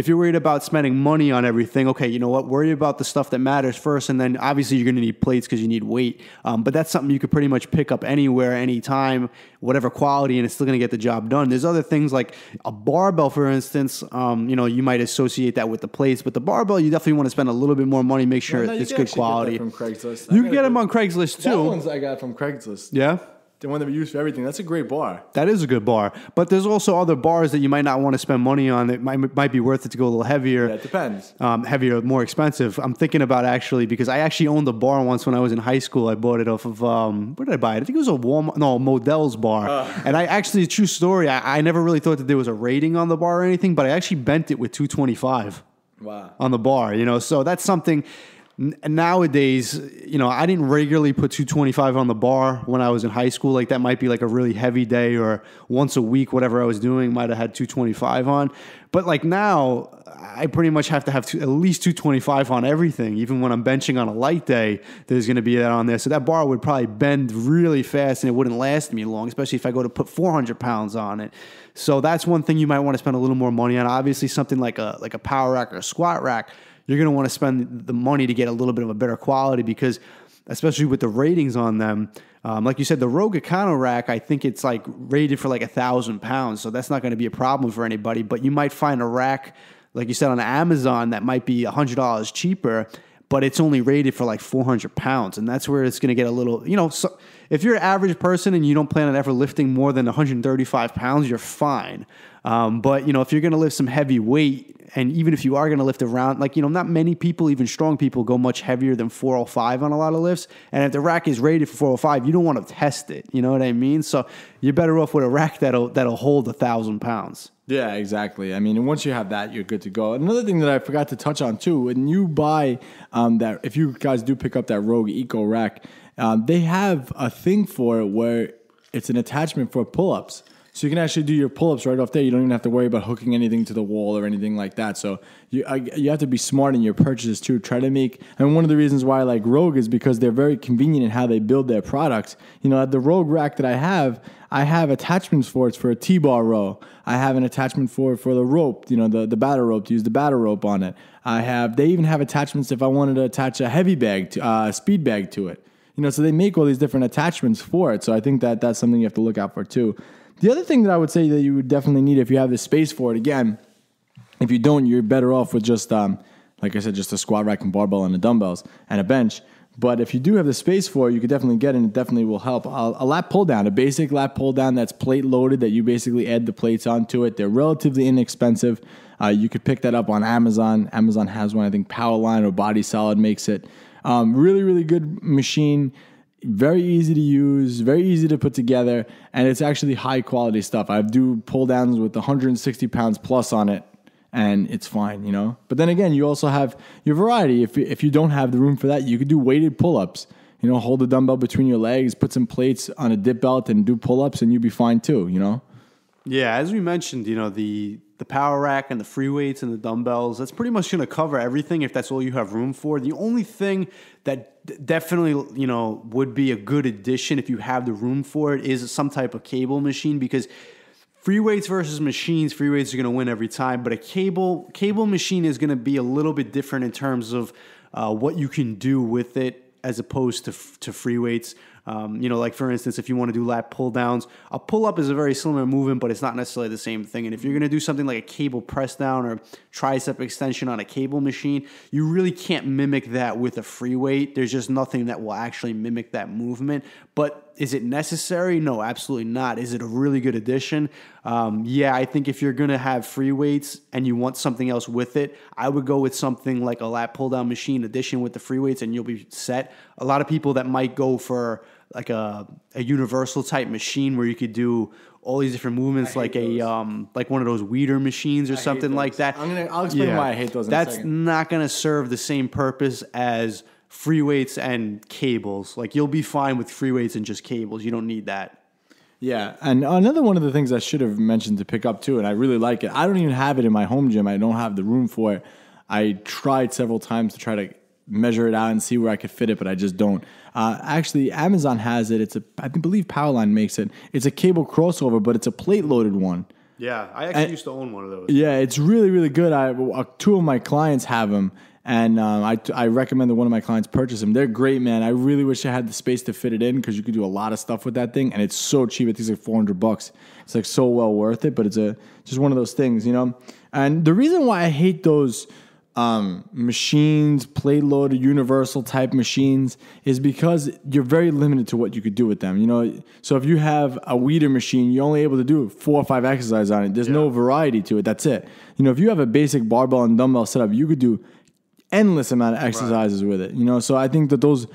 you're worried about spending money on everything, okay, you know what? Worry about the stuff that matters first, and then obviously you're going to need plates because you need weight. But that's something you could pretty much pick up anywhere, anytime, whatever quality, and it's still going to get the job done. There's other things like a barbell, for instance. You know, you might associate that with the plates, but the barbell, you definitely want to spend a little bit more money, make sure it's good quality. From Craigslist. You can get them on Craigslist too. That one's I got from Craigslist. Yeah. The one that we use for everything. That's a great bar. That is a good bar. But there's also other bars that you might not want to spend money on that might be worth it to go a little heavier. Yeah, it depends. Heavier, more expensive. I'm thinking about actually, because I actually owned a bar once when I was in high school. I bought it off of, where did I buy it? I think it was a Modell's bar. And I actually, true story, I never really thought that there was a rating on the bar or anything, but I actually bent it with 225. Wow. On the bar, you know, so that's something. Nowadays, you know, I didn't regularly put 225 on the bar when I was in high school. Like that might be like a really heavy day, or once a week, whatever I was doing, might have had 225 on. But like now, I pretty much have to have at least 225 on everything. Even when I'm benching on a light day, there's going to be that on there. So that bar would probably bend really fast and it wouldn't last me long, especially if I go to put 400 pounds on it. So that's one thing you might want to spend a little more money on. Obviously, something like a power rack or a squat rack, you're going to want to spend the money to get a little bit of a better quality because, especially with the ratings on them, like you said, the Rogue Econo rack, I think it's like rated for like 1,000 pounds. So that's not going to be a problem for anybody. But you might find a rack, like you said, on Amazon that might be $100 cheaper, but it's only rated for like 400 pounds. And that's where it's going to get a little, you know, so if you're an average person and you don't plan on ever lifting more than 135 pounds, you're fine. But, you know, if you're going to lift some heavy weight, and even if you are going to lift around, like, you know, not many people, even strong people, go much heavier than 405 on a lot of lifts. And if the rack is rated for 405, you don't want to test it. You know what I mean? So you're better off with a rack that'll hold 1,000 pounds. Yeah, exactly. I mean, once you have that, you're good to go. Another thing that I forgot to touch on too, when you buy that, if you guys do pick up that Rogue Eco rack, They have a thing for it where it's an attachment for pull-ups. So you can actually do your pull-ups right off there. You don't even have to worry about hooking anything to the wall or anything like that. So you have to be smart in your purchases too. Try to make, and one of the reasons why I like Rogue is because they're very convenient in how they build their products. You know, at the Rogue rack that I have attachments for it for a T-bar row. I have an attachment for the rope, you know, the battle rope, to use the battle rope on it. They even have attachments if I wanted to attach a heavy bag, speed bag to it. You know, so they make all these different attachments for it. So I think that that's something you have to look out for too. The other thing that I would say that you would definitely need if you have the space for it, again, if you don't, you're better off with just, like I said, just a squat rack and barbell and the dumbbells and a bench. But if you do have the space for it, you could definitely get it, and it definitely will help. A lat pull down, a basic lat pull down that's plate loaded, that you basically add the plates onto it. They're relatively inexpensive. You could pick that up on Amazon. Amazon has one. I think Powerline or Body Solid makes it. Really, really good machine. Very easy to use, very easy to put together, and it's actually high quality stuff. I do pull downs with 160 pounds plus on it, and it's fine, you know. But then again, you also have your variety. If you don't have the room for that, you could do weighted pull-ups. You know, hold the dumbbell between your legs, put some plates on a dip belt, and do pull-ups, and you'll be fine too, you know. Yeah, as we mentioned, you know, the power rack and the free weights and the dumbbells, that's pretty much going to cover everything if that's all you have room for. The only thing that definitely, you know, would be a good addition if you have the room for it is some type of cable machine, because free weights versus machines, free weights are going to win every time, but a cable machine is going to be a little bit different in terms of what you can do with it as opposed to free weights. You know, like for instance, if you want to do lat pull downs, a pull up is a very similar movement, but it's not necessarily the same thing. And if you're going to do something like a cable press down or tricep extension on a cable machine, you really can't mimic that with a free weight. There's just nothing that will actually mimic that movement. But is it necessary? No, absolutely not. Is it a really good addition? Yeah, I think if you're going to have free weights and you want something else with it, I would go with something like a lat pull down machine addition with the free weights, and you'll be set. A lot of people that might go for like a universal type machine where you could do all these different movements, like like one of those weeder machines or something like that. I'll explain why I hate those in a second. That's not going to serve the same purpose as free weights and cables. Like, you'll be fine with free weights and just cables. You don't need that. Yeah, and another one of the things I should have mentioned to pick up too, and I really like it. I don't even have it in my home gym. I don't have the room for it. I tried several times to try to measure it out and see where I could fit it, but I just don't. Actually, Amazon has it. I believe Powerline makes it. It's a cable crossover, but it's a plate-loaded one. Yeah, I actually used to own one of those. Yeah, it's really, really good. Two of my clients have them, and I recommend that one of my clients purchase them. They're great, man. I really wish I had the space to fit it in, because you could do a lot of stuff with that thing, and it's so cheap. I think it's like $400. It's like so well worth it, but it's just one of those things, you know? And the reason why I hate those machines, plate loaded, universal type machines, is because you're very limited to what you could do with them. You know, so if you have a weeder machine, you're only able to do 4 or 5 exercises on it. There's no variety to it. That's it. You know, if you have a basic barbell and dumbbell setup, you could do endless amount of exercises with it. You know, so I think that those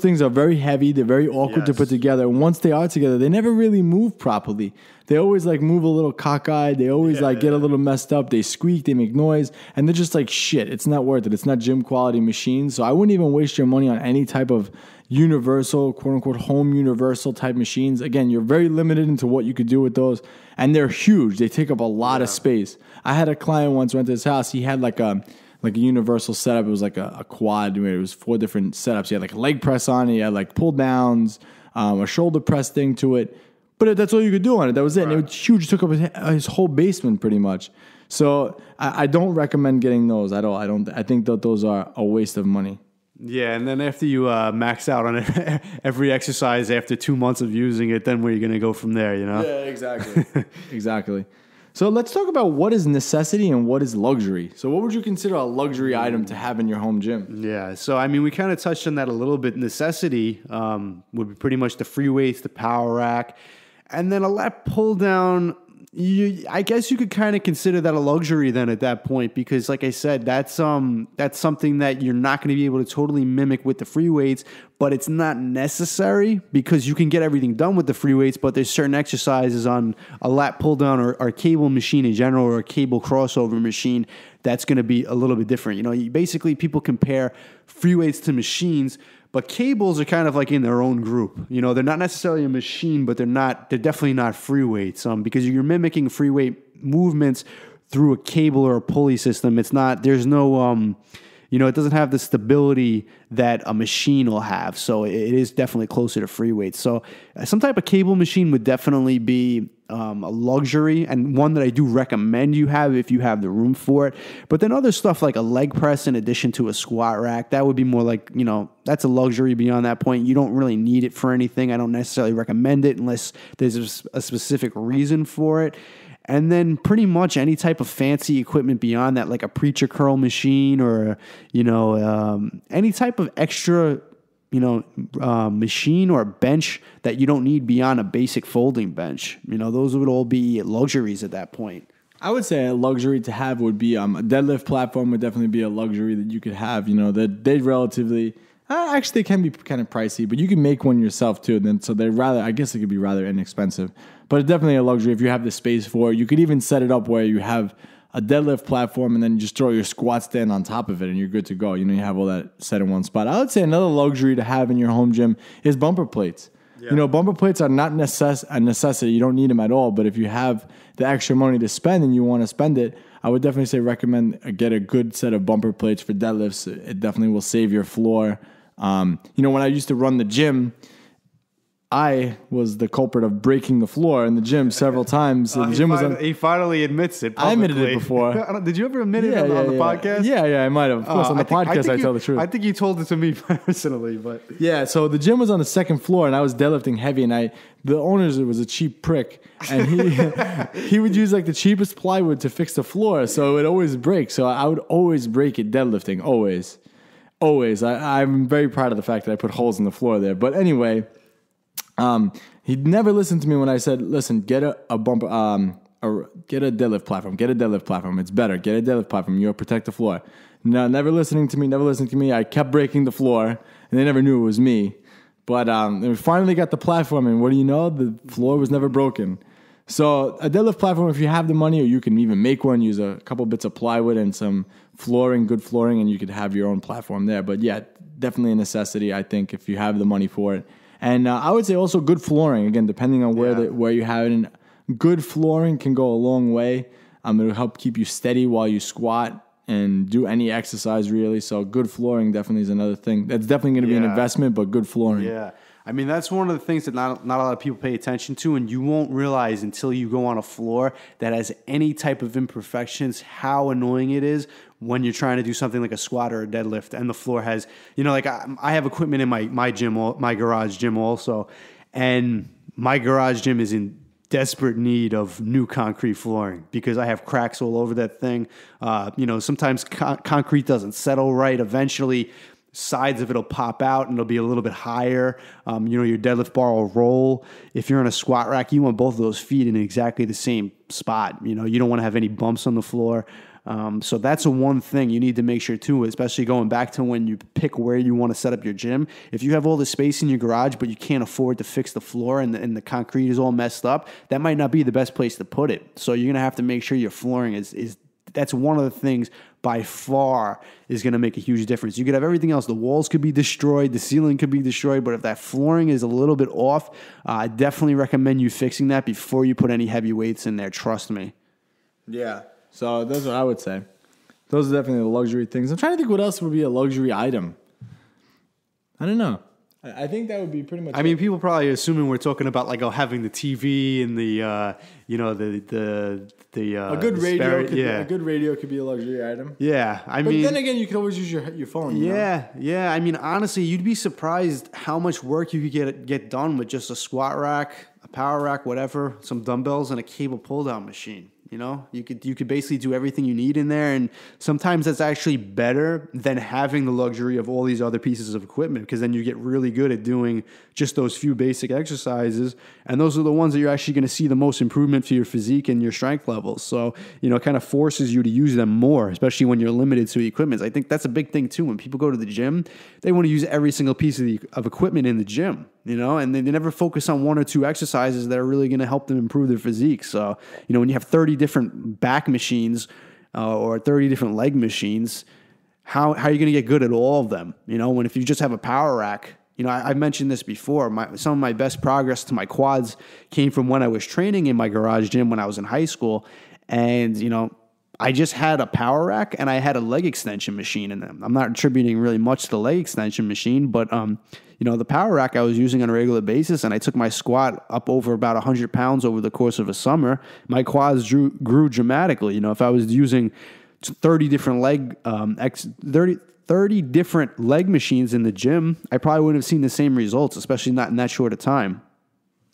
things are very heavy. They're very awkward to put together. And once they are together, they never really move properly. They always like move a little cockeyed. They always get a little messed up. They squeak, they make noise, and they're just like shit. It's not worth it. It's not gym quality machines. So I wouldn't even waste your money on any type of universal, quote unquote, home universal type machines. Again, you're very limited into what you could do with those. And they're huge. They take up a lot of space. I had a client once went to his house. He had like a universal setup. It was like a quad where it was 4 different setups. He had like a leg press on it. He had like pull downs, a shoulder press thing to it. But that's all you could do on it. That was it. And it was huge. It took up his whole basement pretty much. So I don't recommend getting those at all. I think that those are a waste of money. Yeah, and then after you max out on it, every exercise after 2 months of using it, then where you're going to go from there, you know? Yeah, exactly. Exactly. So let's talk about what is necessity and what is luxury. So what would you consider a luxury item to have in your home gym? Yeah, so I mean, we kind of touched on that a little bit. Necessity would be pretty much the free weights, the power rack, and then a lat pull down. I guess you could kind of consider that a luxury then at that point, because like I said, that's something that you're not going to be able to totally mimic with the free weights, but it's not necessary because you can get everything done with the free weights, but there's certain exercises on a lat pull down or a cable machine in general, or a cable crossover machine, that's going to be a little bit different. You know, basically people compare free weights to machines, But cables are kind of like in their own group. You know, they're not necessarily a machine, but they're definitely not free weights. Because you're mimicking free weight movements through a cable or a pulley system. There's no, it doesn't have the stability that a machine will have. So it is definitely closer to free weights. So some type of cable machine would definitely be a luxury, and one that I do recommend you have if you have the room for it. But then other stuff like a leg press in addition to a squat rack, that would be more like, that's a luxury beyond that point. You don't really need it for anything. I don't necessarily recommend it unless there's a specific reason for it. And then pretty much any type of fancy equipment beyond that, like a preacher curl machine or, any type of extra, machine or bench that you don't need beyond a basic folding bench. Those would all be luxuries at that point. I would say a luxury to have would be a deadlift platform would definitely be a luxury that you could have. They relatively... actually, they can be kind of pricey, but you can make one yourself too. I guess it could be rather inexpensive, but it's definitely a luxury if you have the space for it. You could even set it up where you have a deadlift platform and then just throw your squat stand on top of it and you're good to go. You have all that set in one spot. I would say another luxury to have in your home gym is bumper plates. Yeah. Bumper plates are not a necessity. You don't need them at all, but if you have the extra money to spend and you want to spend it, I would definitely recommend get a good set of bumper plates for deadlifts. It definitely will save your floor. When I used to run the gym, I was the culprit of breaking the floor in the gym several times. He finally admits it publicly. I admitted it before. Did you ever admit it on the podcast? Yeah, I might have. Of course, on the podcast, I tell the truth. I think you told it to me personally, but... Yeah, so the gym was on the second floor, and I was deadlifting heavy, and the owner was a cheap prick, and he would use the cheapest plywood to fix the floor, so it would always break. So I would always break it deadlifting, always. Always. I'm very proud of the fact that I put holes in the floor there. But anyway... he never listened to me when I said, listen, get a bumper, get a deadlift platform, It's better. Get a deadlift platform. You'll protect the floor. No, never listening to me. I kept breaking the floor and they never knew it was me. But, we finally got the platform and what do you know? The floor was never broken. So a deadlift platform, if you have the money, or you can even make one, use a couple bits of plywood and some good flooring, and you could have your own platform there. But yeah, definitely a necessity, I think, if you have the money for it. And I would say also good flooring, again, depending on where you have it. And good flooring can go a long way. It'll help keep you steady while you squat and do any exercise, really. So good flooring definitely is another thing. That's definitely going to be an investment, but good flooring. Yeah. I mean, that's one of the things that not a lot of people pay attention to, and you won't realize until you go on a floor that has any type of imperfections, how annoying it is when you're trying to do something like a squat or a deadlift, and the floor has, I have equipment in my gym, my garage gym also, and my garage gym is in desperate need of new concrete flooring because I have cracks all over that thing. Sometimes concrete doesn't settle right. Eventually, sides of it'll pop out and it'll be a little bit higher. Your deadlift bar will roll. If you're on a squat rack, you want both of those feet in exactly the same spot. You don't want to have any bumps on the floor. So that's one thing you need to make sure too, especially going back to when you pick where you want to set up your gym. If you have all the space in your garage, but you can't afford to fix the floor and the concrete is all messed up, that might not be the best place to put it. So you're going to have to make sure your flooring is that's one of the things by far is going to make a huge difference. You could have everything else. The walls could be destroyed. The ceiling could be destroyed. But if that flooring is a little bit off, I definitely recommend you fixing that before you put any heavy weights in there. Trust me. Yeah. So that's what I would say. Those are definitely the luxury things. I'm trying to think what else would be a luxury item. I don't know. I think that would be pretty much. I mean, people probably assuming we're talking about having the TV and the a good radio. A good radio could be a luxury item. Yeah, but then again, you could always use your phone. Yeah. I mean, honestly, you'd be surprised how much work you could get done with just a squat rack, a power rack, whatever, some dumbbells, and a cable pull down machine. You could basically do everything you need in there, and sometimes that's actually better than having the luxury of all these other pieces of equipment, because then you get really good at doing just those few basic exercises, and those are the ones that you're actually going to see the most improvement for your physique and your strength levels. So, it kind of forces you to use them more, especially when you're limited to the equipment. I think that's a big thing too. When people go to the gym, they want to use every single piece of equipment in the gym. And they never focus on one or two exercises that are really going to help them improve their physique. So, when you have 30 different back machines or 30 different leg machines, how are you going to get good at all of them? You know, when if you just have a power rack, you know, I mentioned this before. Some of my best progress to my quads came from when I was training in my garage gym when I was in high school. And, you know, I just had a power rack and I had a leg extension machine in them. I'm not attributing really much to the leg extension machine, but, you know, the power rack I was using on a regular basis, and I took my squat up over about 100 pounds over the course of a summer. My quads grew dramatically. You know, if I was using 30 different 30 different leg machines in the gym, I probably wouldn't have seen the same results, especially not in that short a time.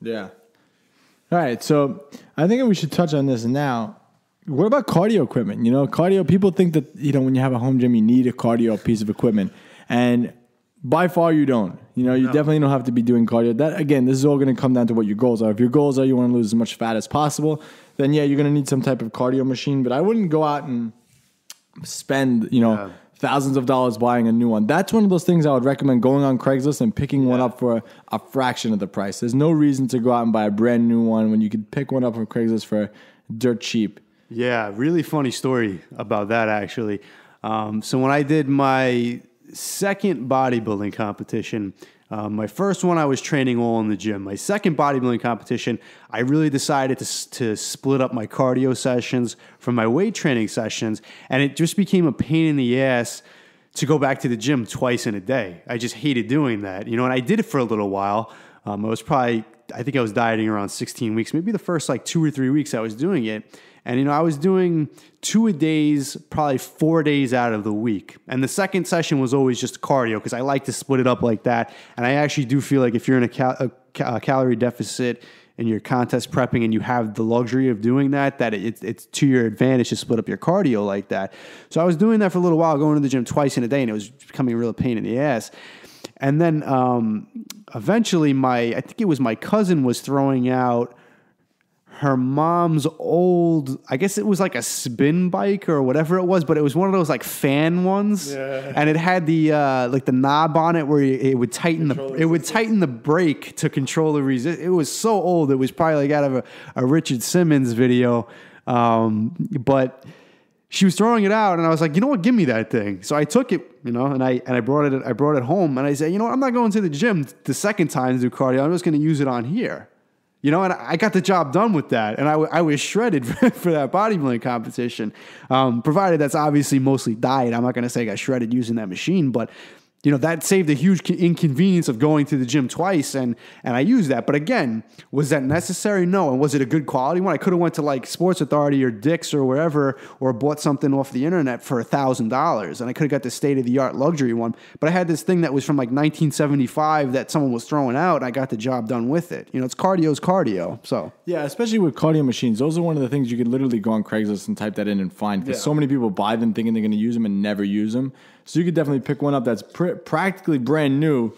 Yeah. All right. So I think we should touch on this now. What about cardio equipment? You know, cardio, people think that, you know, when you have a home gym, you need a cardio piece of equipment. And by far you don't. You know, you definitely don't have to be doing cardio. That, again, this is all going to come down to what your goals are. If your goals are you want to lose as much fat as possible, then yeah, you're going to need some type of cardio machine. But I wouldn't go out and spend, you know, thousands of dollars buying a new one. That's one of those things I would recommend going on Craigslist and picking one up for a fraction of the price. There's no reason to go out and buy a brand new one when you could pick one up from Craigslist for dirt cheap. Yeah, really funny story about that, actually. So when I did my second bodybuilding competition, my first one I was training all in the gym. My second bodybuilding competition, I really decided to split up my cardio sessions from my weight training sessions, and it just became a pain in the ass to go back to the gym twice in a day. I just hated doing that, you know, and I did it for a little while. I think I was dieting around 16 weeks, maybe the first like 2 or 3 weeks I was doing it. And, you know, I was doing 2 a days, probably 4 days out of the week. And the second session was always just cardio because I like to split it up like that. And I actually do feel like if you're in a calorie deficit and you're contest prepping and you have the luxury of doing that, it's to your advantage to split up your cardio like that. So I was doing that for a little while, going to the gym twice in a day, and it was becoming a real pain in the ass. And then eventually I think it was my cousin was throwing out her mom's old, I guess it was like a spin bike or whatever it was, but it was one of those like fan ones, and it had the like the knob on it where it would tighten the brake to control the resist. It was so old; it was probably like out of a Richard Simmons video, but she was throwing it out, and I was like, you know what, give me that thing. So I took it, you know, and I brought it home, and I said, you know what, I'm not going to the gym the second time to do cardio. I'm just going to use it on here. You know, and I got the job done with that, and I was shredded for that bodybuilding competition, provided that's obviously mostly diet. I'm not going to say I got shredded using that machine, but, you know, that saved a huge inconvenience of going to the gym twice, and I used that. But again, was that necessary? No. And was it a good quality one? I could have went to like Sports Authority or Dick's or wherever, or bought something off the internet for $1,000, and I could have got the state-of-the-art luxury one. But I had this thing that was from like 1975 that someone was throwing out, and I got the job done with it. You know, it's cardio. So yeah, especially with cardio machines, those are one of the things you could literally go on Craigslist and type that in and find, because so many people buy them thinking they're going to use them and never use them. So you could definitely pick one up that's practically brand new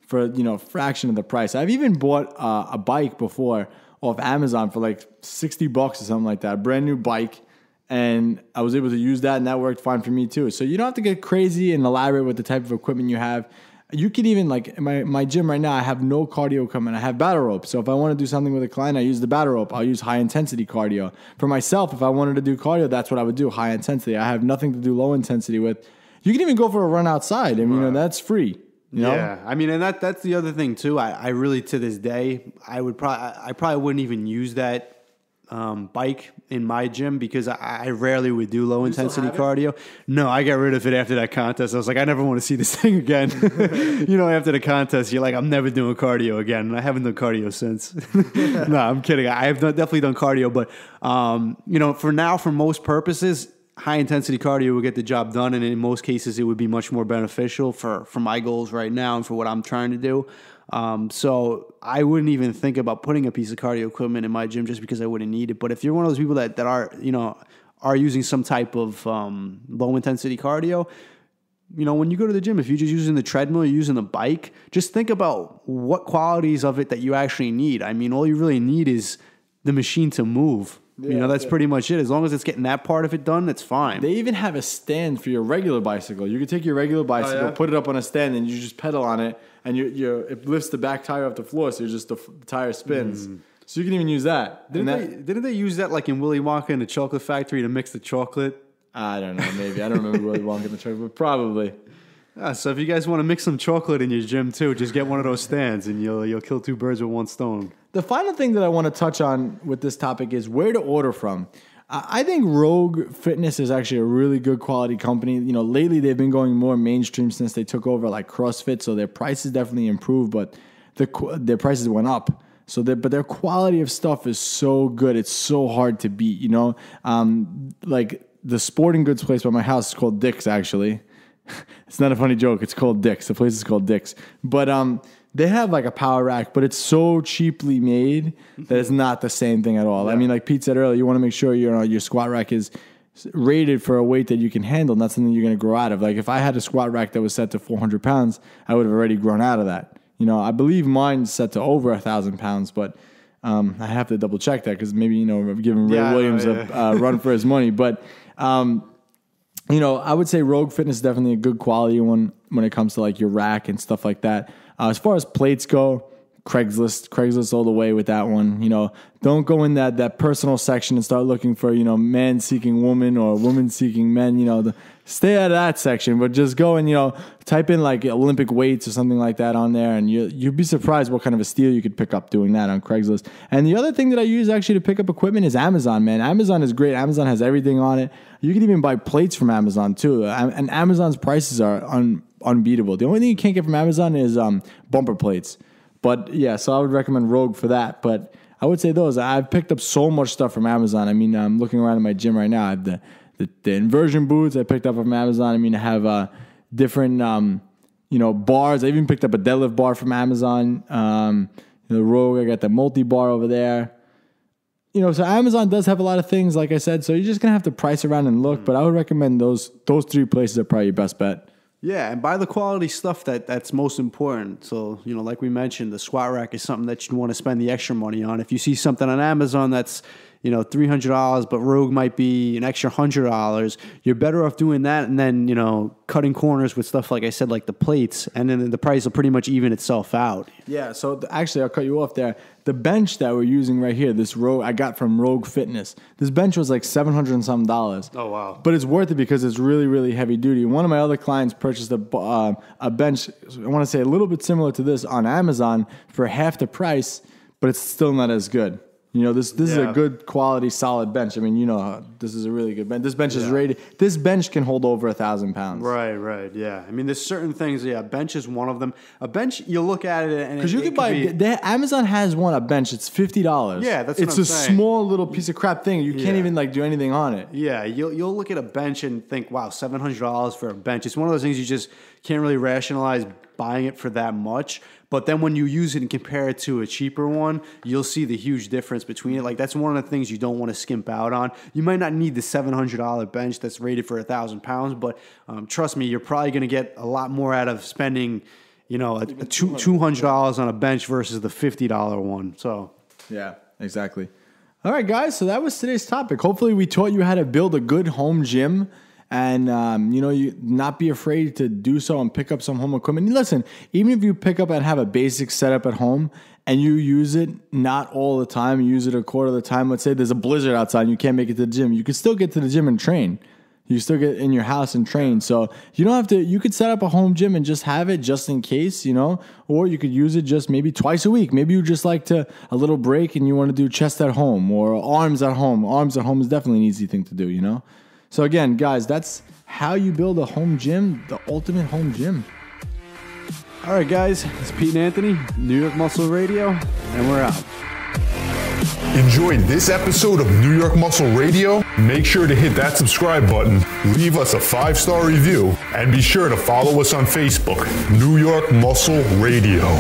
for, you know, a fraction of the price. I've even bought a bike before off Amazon for like $60 or something like that, a brand new bike, and I was able to use that, and that worked fine for me too. So you don't have to get crazy and elaborate with the type of equipment you have. You could even, like in my gym right now, I have no cardio equipment. I have battle rope. So if I want to do something with a client, I use the battle rope. I'll use high intensity cardio. For myself, if I wanted to do cardio, that's what I would do, high intensity. I have nothing to do low intensity with. You can even go for a run outside. I mean, you know, that's free. You know? Yeah, I mean, and that's the other thing too. I really, to this day, I probably wouldn't even use that bike in my gym because I rarely would do low intensity cardio. No, I got rid of it after that contest. I was like, I never want to see this thing again. You know, after the contest, you're like, I'm never doing cardio again, and I haven't done cardio since. No, I'm kidding. I have definitely done cardio, but you know, for now, for most purposes, high intensity cardio will get the job done, and in most cases, it would be much more beneficial for my goals right now and for what I'm trying to do. So I wouldn't even think about putting a piece of cardio equipment in my gym just because I wouldn't need it. But if you're one of those people that are, you know, are using some type of low intensity cardio, you know, when you go to the gym, if you're just using the treadmill, you're using the bike, just think about what qualities of it that you actually need. I mean, all you really need is the machine to move. Yeah, you know, that's pretty much it. As long as it's getting that part of it done, that's fine. They even have a stand for your regular bicycle. You can take your regular bicycle, put it up on a stand, and you just pedal on it, and it lifts the back tire off the floor, so just the tire spins. So you can even use that. Didn't they use that like in Willy Wonka in the Chocolate Factory to mix the chocolate? I don't know. Maybe. I don't remember Willy Wonka in the chocolate, but probably. So if you guys want to mix some chocolate in your gym too, just get one of those stands and you'll kill 2 birds with 1 stone. The final thing that I want to touch on with this topic is where to order from. I think Rogue Fitness is actually a really good quality company. You know, lately they've been going more mainstream since they took over like CrossFit, so their prices definitely improved, but their prices went up. So but their quality of stuff is so good. It's so hard to beat, you know? Like the sporting goods place by my house is called Dick's, actually. It's not a funny joke. It's called Dick's. The place is called Dick's. But they have like a power rack, but it's so cheaply made that it's not the same thing at all. Yeah. I mean, like Pete said earlier, you want to make sure your squat rack is rated for a weight that you can handle, not something you're going to grow out of. Like if I had a squat rack that was set to 400 pounds, I would have already grown out of that. You know, I believe mine's set to over 1,000 pounds, but I have to double check that because maybe, you know, I'm giving Ray Williams a run for his money. But you know, I would say Rogue Fitness is definitely a good quality one when it comes to like your rack and stuff like that. As far as plates go, Craigslist all the way with that one. You know, don't go in that personal section and start looking for, you know, man seeking woman or woman seeking men. You know, stay out of that section, but just go and, you know, type in like Olympic weights or something like that on there, and you'd be surprised what kind of a steal you could pick up doing that on Craigslist. And the other thing that I use actually to pick up equipment is Amazon, man. Amazon is great. Amazon has everything on it. You can even buy plates from Amazon too, and Amazon's prices are unbeatable. The only thing you can't get from Amazon is bumper plates. But yeah, so I would recommend Rogue for that. But I would say those. I've picked up so much stuff from Amazon. I mean, I'm looking around in my gym right now. I have the inversion boots I picked up from Amazon. I mean, I have different, you know, bars. I even picked up a deadlift bar from Amazon. The Rogue, I got the multi-bar over there. You know, so Amazon does have a lot of things, like I said. So you're just going to have to price around and look. But I would recommend those 3 places are probably your best bet. Yeah, and buy the quality stuff that's most important. So, you know, like we mentioned, the squat rack is something that you want to spend the extra money on. If you see something on Amazon that's, you know, $300, but Rogue might be an extra $100, you're better off doing that and then, you know, cutting corners with stuff, like I said, like the plates, and then the price will pretty much even itself out. Yeah, so actually, I'll cut you off there. The bench that we're using right here, this Rogue, I got from Rogue Fitness. This bench was like $700 and some. Oh, wow. But it's worth it because it's really, really heavy duty. One of my other clients purchased a bench, I want to say a little bit similar to this on Amazon for half the price, but it's still not as good. You know, this is a good quality, solid bench. I mean, you know, this is a really good bench. This bench is rated. This bench can hold over 1,000 pounds. Right, yeah. I mean, there's certain things. Yeah, a bench is one of them. A bench, you look at it and because you can buy. Amazon has a bench. It's $50. Yeah, that's what I'm saying. Small little piece of crap thing. You can't even like do anything on it. Yeah, you'll look at a bench and think, wow, $700 for a bench. It's one of those things you just can't really rationalize buying it for that much. But then when you use it and compare it to a cheaper one, you'll see the huge difference between it. Like, that's one of the things you don't want to skimp out on. You might not need the $700 bench that's rated for 1,000 pounds, but trust me, you're probably going to get a lot more out of spending, you know, $200 on a bench versus the $50 one. So yeah, exactly. All right, guys. So that was today's topic. Hopefully we taught you how to build a good home gym. And, you know, you not be afraid to do so and pick up some home equipment. And listen, even if you pick up and have a basic setup at home and you use it not all the time, you use it a quarter of the time. Let's say there's a blizzard outside and you can't make it to the gym. You could still get to the gym and train. You still get in your house and train. So you don't have to, you could set up a home gym and just have it just in case, you know, or you could use it just maybe twice a week. Maybe you just like a little break and you want to do chest at home or arms at home. Arms at home is definitely an easy thing to do, you know? So again, guys, that's how you build a home gym, the ultimate home gym. All right, guys, it's Pete and Anthony, New York Muscle Radio, and we're out. Enjoyed this episode of New York Muscle Radio? Make sure to hit that subscribe button, leave us a 5-star review, and be sure to follow us on Facebook, New York Muscle Radio.